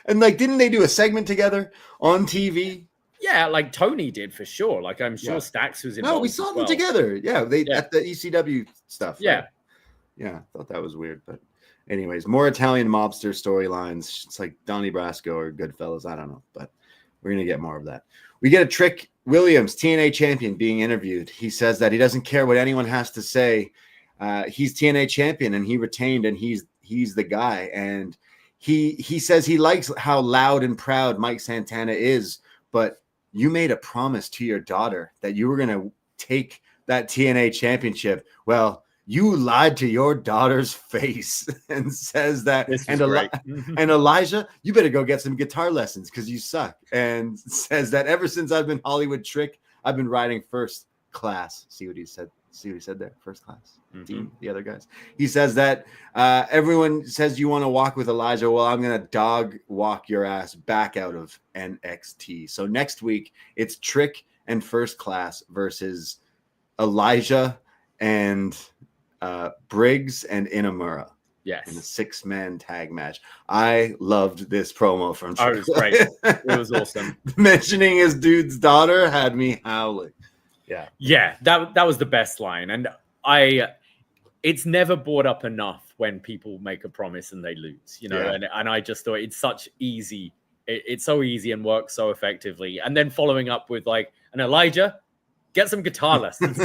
And like, didn't they do a segment together on TV? Yeah, like Tony did for sure. Like I'm sure Stacks was involved. No, we saw them together. Yeah, at the ECW stuff. Yeah. Right? Yeah, I thought that was weird. But anyways, more Italian mobster storylines. It's like Donnie Brasco or Goodfellas. I don't know, but we're going to get more of that. We get a Trick Williams, TNA champion, being interviewed. He says that he doesn't care what anyone has to say. He's TNA champion and he retained and he's the guy. And he says he likes how loud and proud Mike Santana is, but you made a promise to your daughter that you were going to take that TNA championship. Well, you lied to your daughter's face and says that. And Elijah, you better go get some guitar lessons because you suck. And says that ever since I've been Hollywood Trick, I've been riding first class. See what he said? See what he said there? First class. Team, the other guys. He says that everyone says you want to walk with Elijah. Well, I'm going to dog walk your ass back out of NXT. So next week, it's Trick and First Class versus Elijah and Briggs and Inamura. Yes. In a 6-man tag match. I loved this promo from Trick. Oh, it was great. It was awesome. Mentioning his dude's daughter had me howling. Yeah, that was the best line. And it's never brought up enough when people make a promise and they lose, and I just thought it's such easy. It's so easy and works so effectively. And then following up with like an Elijah, get some guitar lessons.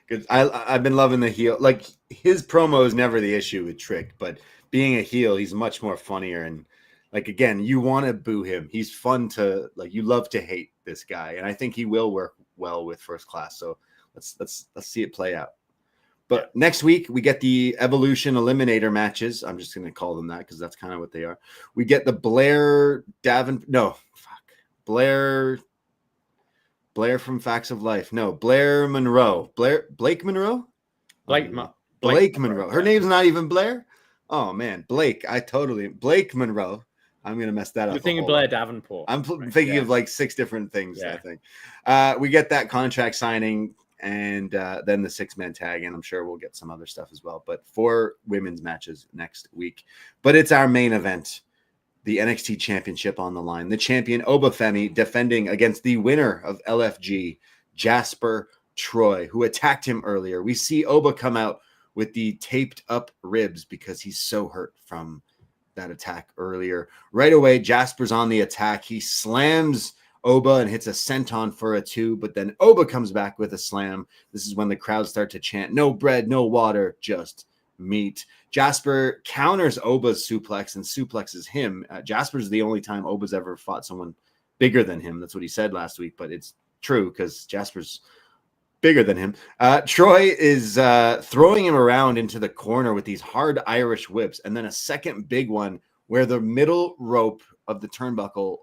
Good. I've been loving the heel. Like his promo is never the issue with Trick, but being a heel, he's much more funnier. And like, again, you want to boo him. He's fun to like, you love to hate this guy. And I think he will work well with First Class. So let's see it play out. But next week we get the Evolution Eliminator matches. I'm just going to call them that because that's kind of what they are. We get the Blair from Facts of Life. No, Blair Monroe. Blake Monroe? Blake Monroe. Her name's not even Blair. Oh man, Blake Monroe. I'm going to mess that up. You're thinking Blair Davenport. I'm thinking of like 6 different things, I think. We get that contract signing and then the 6-man tag, and I'm sure we'll get some other stuff as well. But 4 women's matches next week. But it's our main event, the NXT Championship on the line. The champion, Oba Femy, defending against the winner of LFG, Jasper Troy, who attacked him earlier. We see Oba come out with the taped up ribs because he's so hurt from that attack earlier. Right away, Jasper's on the attack. He slams Oba and hits a senton for a 2, but then Oba comes back with a slam. This is when the crowd start to chant, no bread, no water, just meat. Jasper counters Oba's suplex and suplexes him. Jasper's the only time Oba's ever fought someone bigger than him. That's what he said last week, but it's true because Jasper's bigger than him. Troy is throwing him around into the corner with these hard Irish whips, and then a second big one where the middle rope of the turnbuckle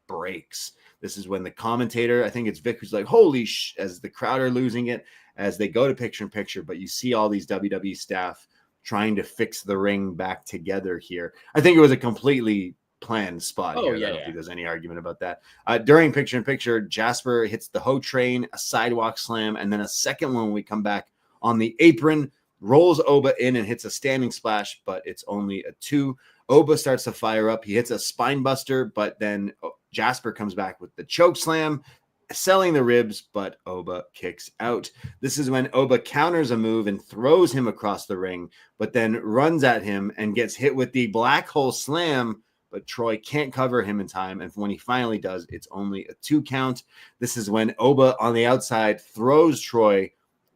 breaks. This is when the commentator, I think it's Vic, who's like, holy sh, as the crowd are losing it, as they go to picture-in-picture, but you see all these WWE staff trying to fix the ring back together here. I think it was a completely planned spot here. I don't think there's any argument about that. During picture-in-picture, Jasper hits the Ho Train, a sidewalk slam, and then a second one when we come back on the apron, rolls Oba in and hits a standing splash, but it's only a 2. Oba starts to fire up. He hits a spine buster, but then Jasper comes back with the choke slam, selling the ribs, but Oba kicks out. This is when Oba counters a move and throws him across the ring, but then runs at him and gets hit with the black hole slam, but Troy can't cover him in time. And when he finally does, it's only a 2 count. This is when Oba on the outside throws Troy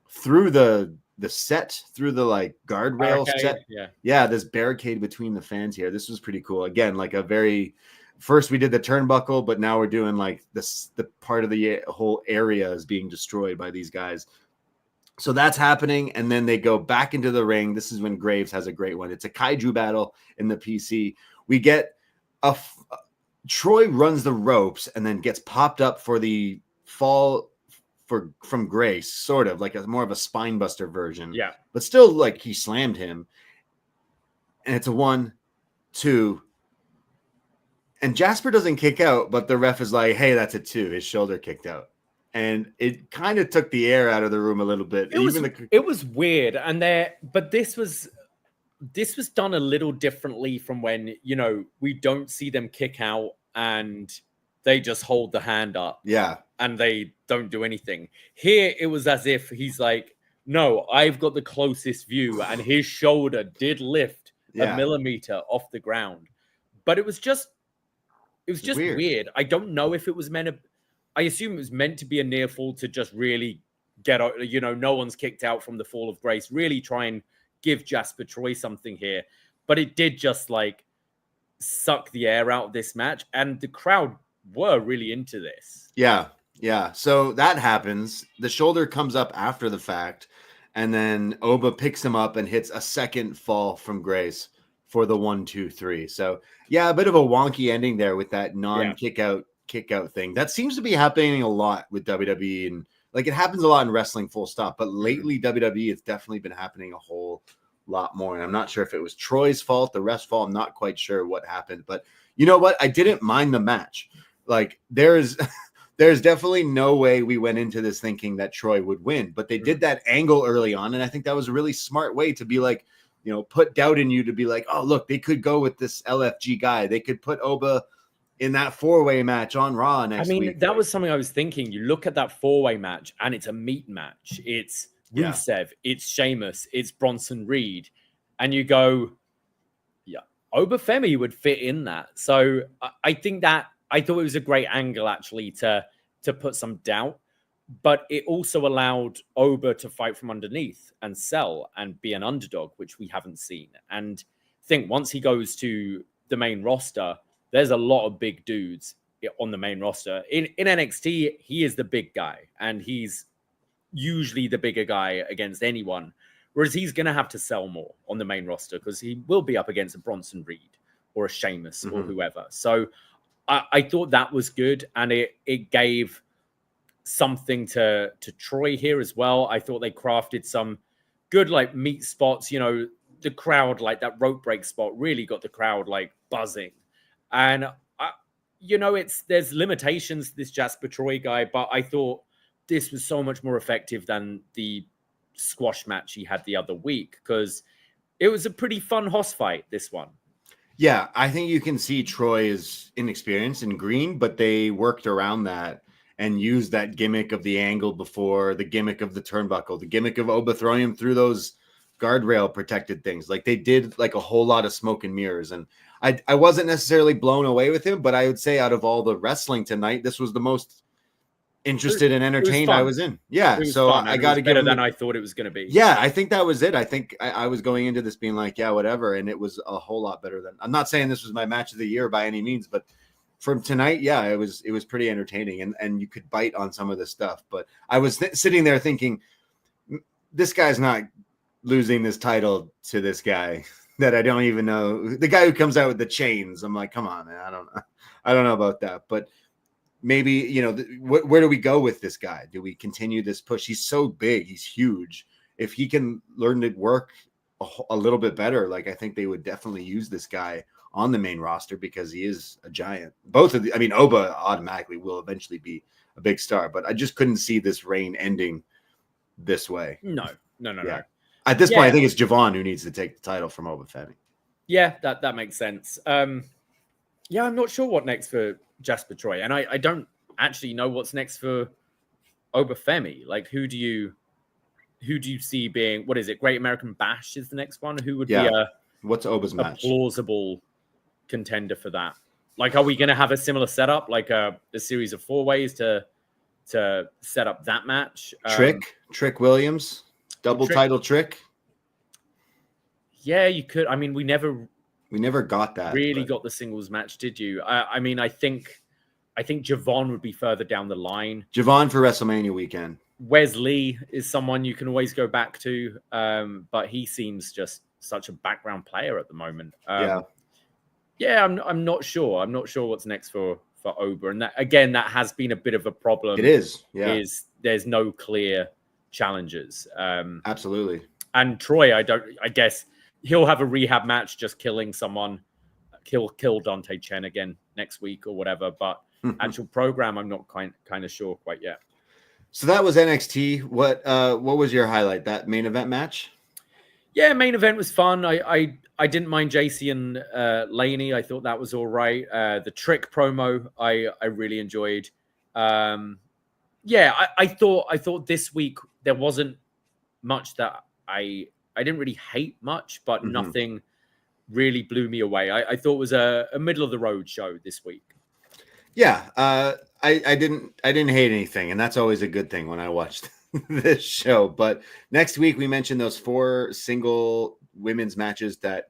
through the set, through the like guardrail set. Yeah, this barricade between the fans here. This was pretty cool. Again, like a very first we did the turnbuckle, but now we're doing like this, the part of the whole area is being destroyed by these guys. So that's happening. And then they go back into the ring. This is when Graves has a great one. It's a kaiju battle in the PC. We get Troy runs the ropes and then gets popped up for the fall from Grace, sort of like more of a spine buster version. Yeah. But still like he slammed him. And it's a 1, 2. And Jasper doesn't kick out, but the ref is like, hey, that's a 2. His shoulder kicked out. And it kind of took the air out of the room a little bit. It was weird. But this was done a little differently from when, we don't see them kick out and they just hold the hand up. Yeah. And they don't do anything. Here, it was as if he's like, no, I've got the closest view. And his shoulder did lift a millimeter off the ground. But it was just weird. I don't know if it was I assume it was meant to be a near fall to just really get, no one's kicked out from the fall of Grace, really try and give Jasper Troy something here. But it did just like suck the air out of this match. And the crowd were really into this. Yeah. Yeah. So that happens. The shoulder comes up after the fact. And then Oba picks him up and hits a second fall from Grace for the 1, 2, 3. So yeah, a bit of a wonky ending there with that kick out thing. That seems to be happening a lot with WWE, and like it happens a lot in wrestling, full stop. But lately, WWE, it's definitely been happening a whole lot more. And I'm not sure if it was Troy's fault, the ref's fault. I'm not quite sure what happened. But you know what? I didn't mind the match. Like there's definitely no way we went into this thinking that Troy would win. But they did that angle early on, and I think that was a really smart way to be like, put doubt in you to be like, oh, look, they could go with this LFG guy. They could put Oba in that 4-way match on Raw next week. That was something I was thinking. You look at that 4-way match, and it's a meat match. It's Rusev, it's Sheamus, it's Bronson Reed. And you go, yeah, Oba Femy would fit in that. So I think that, I thought it was a great angle, actually, to put some doubt. But it also allowed Oba to fight from underneath and sell and be an underdog, which we haven't seen. And I think once he goes to the main roster, there's a lot of big dudes on the main roster. In NXT, he is the big guy, and he's usually the bigger guy against anyone. Whereas he's going to have to sell more on the main roster because he will be up against a Bronson Reed or a Sheamus or whoever. So I thought that was good, and it gave something to Troy here as well. I thought they crafted some good like meat spots. the crowd, like that rope break spot really got the crowd like buzzing. And there's limitations to this Jasper Troy guy, but I thought this was so much more effective than the squash match he had the other week, because it was a pretty fun hoss fight, this one. Yeah, I think you can see Troy is inexperienced and green, but they worked around that and used that gimmick of the angle before, the gimmick of the turnbuckle, the gimmick of Oba throwing him through those guardrail protected things. Like they did like a whole lot of smoke and mirrors. And I wasn't necessarily blown away with him, but I would say out of all the wrestling tonight, this was the most interested and entertained I was in. Yeah, so I got to give better than I thought it was going to be. Yeah, I think that was it. I think I was going into this being like, yeah, whatever, and it was a whole lot better than. I'm not saying this was my match of the year by any means, but from tonight, yeah, it was pretty entertaining, and you could bite on some of the stuff. But I was sitting there thinking, this guy's not losing this title to this guy that I don't even know. The guy who comes out with the chains. I'm like, come on, man, I don't know about that, but. Maybe, where do we go with this guy? Do we continue this push? He's so big. He's huge. If he can learn to work a little bit better, like I think they would definitely use this guy on the main roster because he is a giant. Oba automatically will eventually be a big star, but I just couldn't see this reign ending this way. No. At this point, I think it's Javon who needs to take the title from Oba Femy. Yeah, that makes sense. I'm not sure what next for Jasper Troy, and I don't actually know what's next for Oba Femy. Like, who do you see being, what is it? Great American Bash is the next one. Who would be what's Oba's match? Plausible contender for that? Like, are we going to have a similar setup, like a series of 4 ways to set up that match? Trick Williams, double title Trick. Yeah, you could. I mean, we never got that. Got the singles match, did you? I think Javon would be further down the line. Javon for WrestleMania weekend. Wesley is someone you can always go back to, but he seems just such a background player at the moment. I'm not sure. I'm not sure what's next for Oba, and that has been a bit of a problem. It is. Yeah. Is there's no clear challengers. Absolutely. And Troy, I guess. He'll have a rehab match, just killing someone. Kill Dante Chen again next week or whatever. But actual program, I'm not kind of sure quite yet. So that was NXT. What was your highlight? That main event match? Yeah, main event was fun. I didn't mind Jacy and Lainey. I thought that was all right. The Trick promo, I really enjoyed. I thought this week there wasn't much that I didn't really hate much, but nothing really blew me away. I thought it was a middle of the road show this week. Yeah, I didn't hate anything, and that's always a good thing when I watched this show. But next week we mentioned those 4 single women's matches that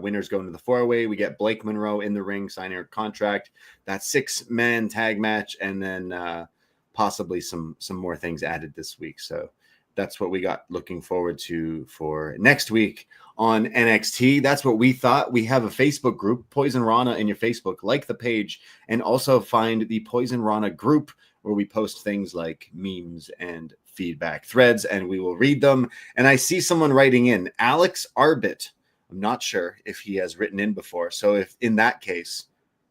winners go into the 4-way. We get Blake Monroe in the ring signing her contract. That 6-man tag match, and then possibly some more things added this week. So that's what we got looking forward to for next week on NXT. That's what we thought. We have a Facebook group, Poison Rana, in your Facebook. Like the page, and also find the Poison Rana group where we post things like memes and feedback threads, and we will read them. And I see someone writing in, Alex Arbit. I'm not sure if he has written in before. So if in that case,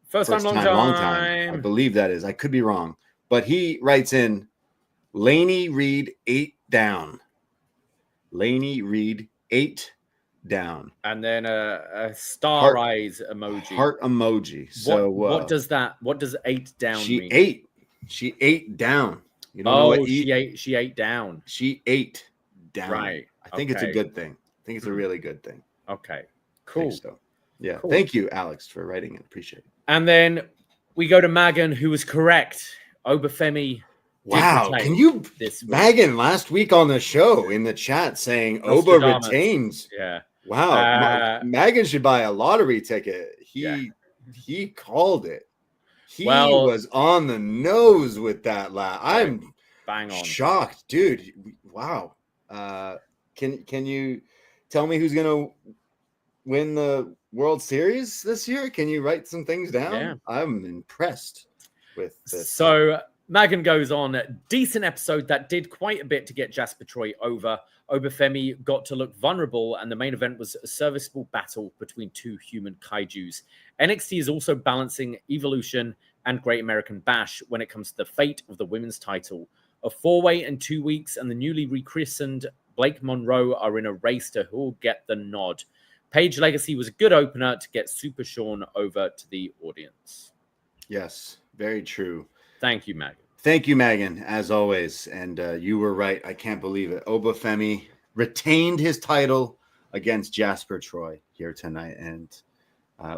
first time, long time. I believe that is. I could be wrong. But he writes in, Lainey Reid 8 down. Lainey Reid 8 down. And then a star eyes emoji. Heart emoji. So what does 8 down mean? She ate down. You don't know what she ate down. She ate down. Right. I think it's a good thing. I think it's a really good thing. Okay. Cool. So. Yeah. Cool. Thank you, Alex, for writing it. Appreciate it. And then we go to Megan, who was correct. Oba Femy. Wow. Can you Megan last week on the show in the chat saying Oba retains? Yeah. Wow. Megan should buy a lottery ticket. He called it. He was on the nose with that laugh. I'm bang on shocked, dude. Wow. Can you tell me who's gonna win the World Series this year? Can you write some things down? Yeah. I'm impressed with this. So Megan goes on, decent episode that did quite a bit to get Jasper Troy over. Oba Femy got to look vulnerable, and the main event was a serviceable battle between two human kaijus. NXT is also balancing Evolution and Great American Bash when it comes to the fate of the women's title. A 4-way in 2 weeks, and the newly rechristened Blake Monroe are in a race to who will get the nod. Paige Legacy was a good opener to get Super Sean over to the audience. Yes, very true. Thank you, Megan. Thank you, Megan, as always. And you were right. I can't believe it. Oba Femy retained his title against Jasper Troy here tonight. And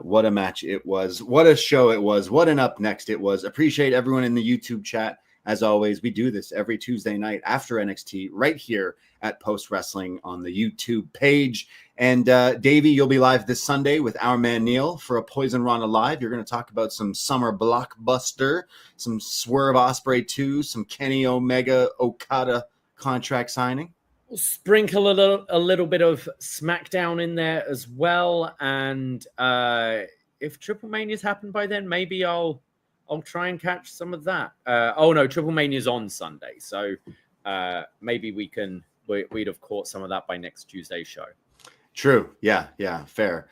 what a match it was. What a show it was. What an up next it was. Appreciate everyone in the YouTube chat. As always, we do this every Tuesday night after NXT right here at Post Wrestling on the YouTube page. And Davie, you'll be live this Sunday with our man Neil for a Poisonrana Live. You're going to talk about some summer blockbuster, some Swerve Ospreay 2, some Kenny Omega Okada contract signing. We'll sprinkle a little bit of SmackDown in there as well. And if TripleMania's happened by then, maybe I'll try and catch some of that. Oh no, TripleMania's on Sunday, so maybe we'd have caught some of that by next Tuesday's show. True. Yeah, fair.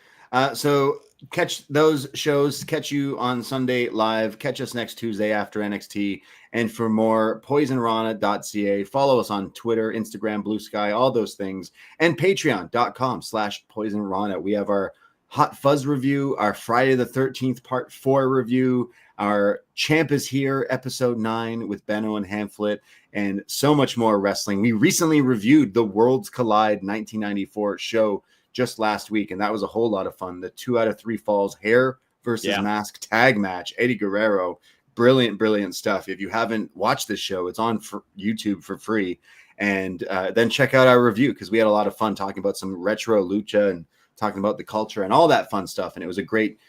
So catch those shows, catch you on Sunday live, catch us next Tuesday after NXT. And for more, Poisonrana.ca. Follow us on Twitter, Instagram, Blue Sky, all those things. And Patreon.com/PoisonRana. We have our Hot Fuzz review, our Friday the 13th Part 4 review, our Champ is Here, Episode 9 with Benno and Hamflet, and so much more wrestling. We recently reviewed the Worlds Collide 1994 show just last week, and that was a whole lot of fun. The 2 out of 3 falls hair versus mask tag match, Eddie Guerrero. Brilliant stuff. If you haven't watched this show, it's on for YouTube for free. And then check out our review, because we had a lot of fun talking about some retro lucha and talking about the culture and all that fun stuff. And it was a great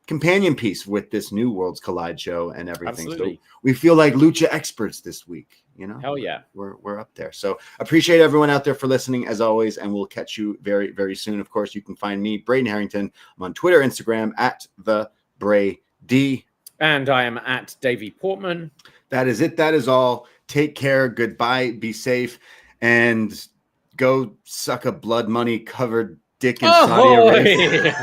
companion piece with this new Worlds Collide show and everything. Absolutely. So we feel like lucha experts this week, you know? Hell yeah. We're up there. So appreciate everyone out there for listening as always. And we'll catch you very, very soon. Of course, you can find me, Braden Herrington. I'm on Twitter, Instagram at the Brady. And I am at Davie Portman. That is it. That is all. Take care. Goodbye. Be safe. And go suck a blood money covered dick in Saudi Arabia.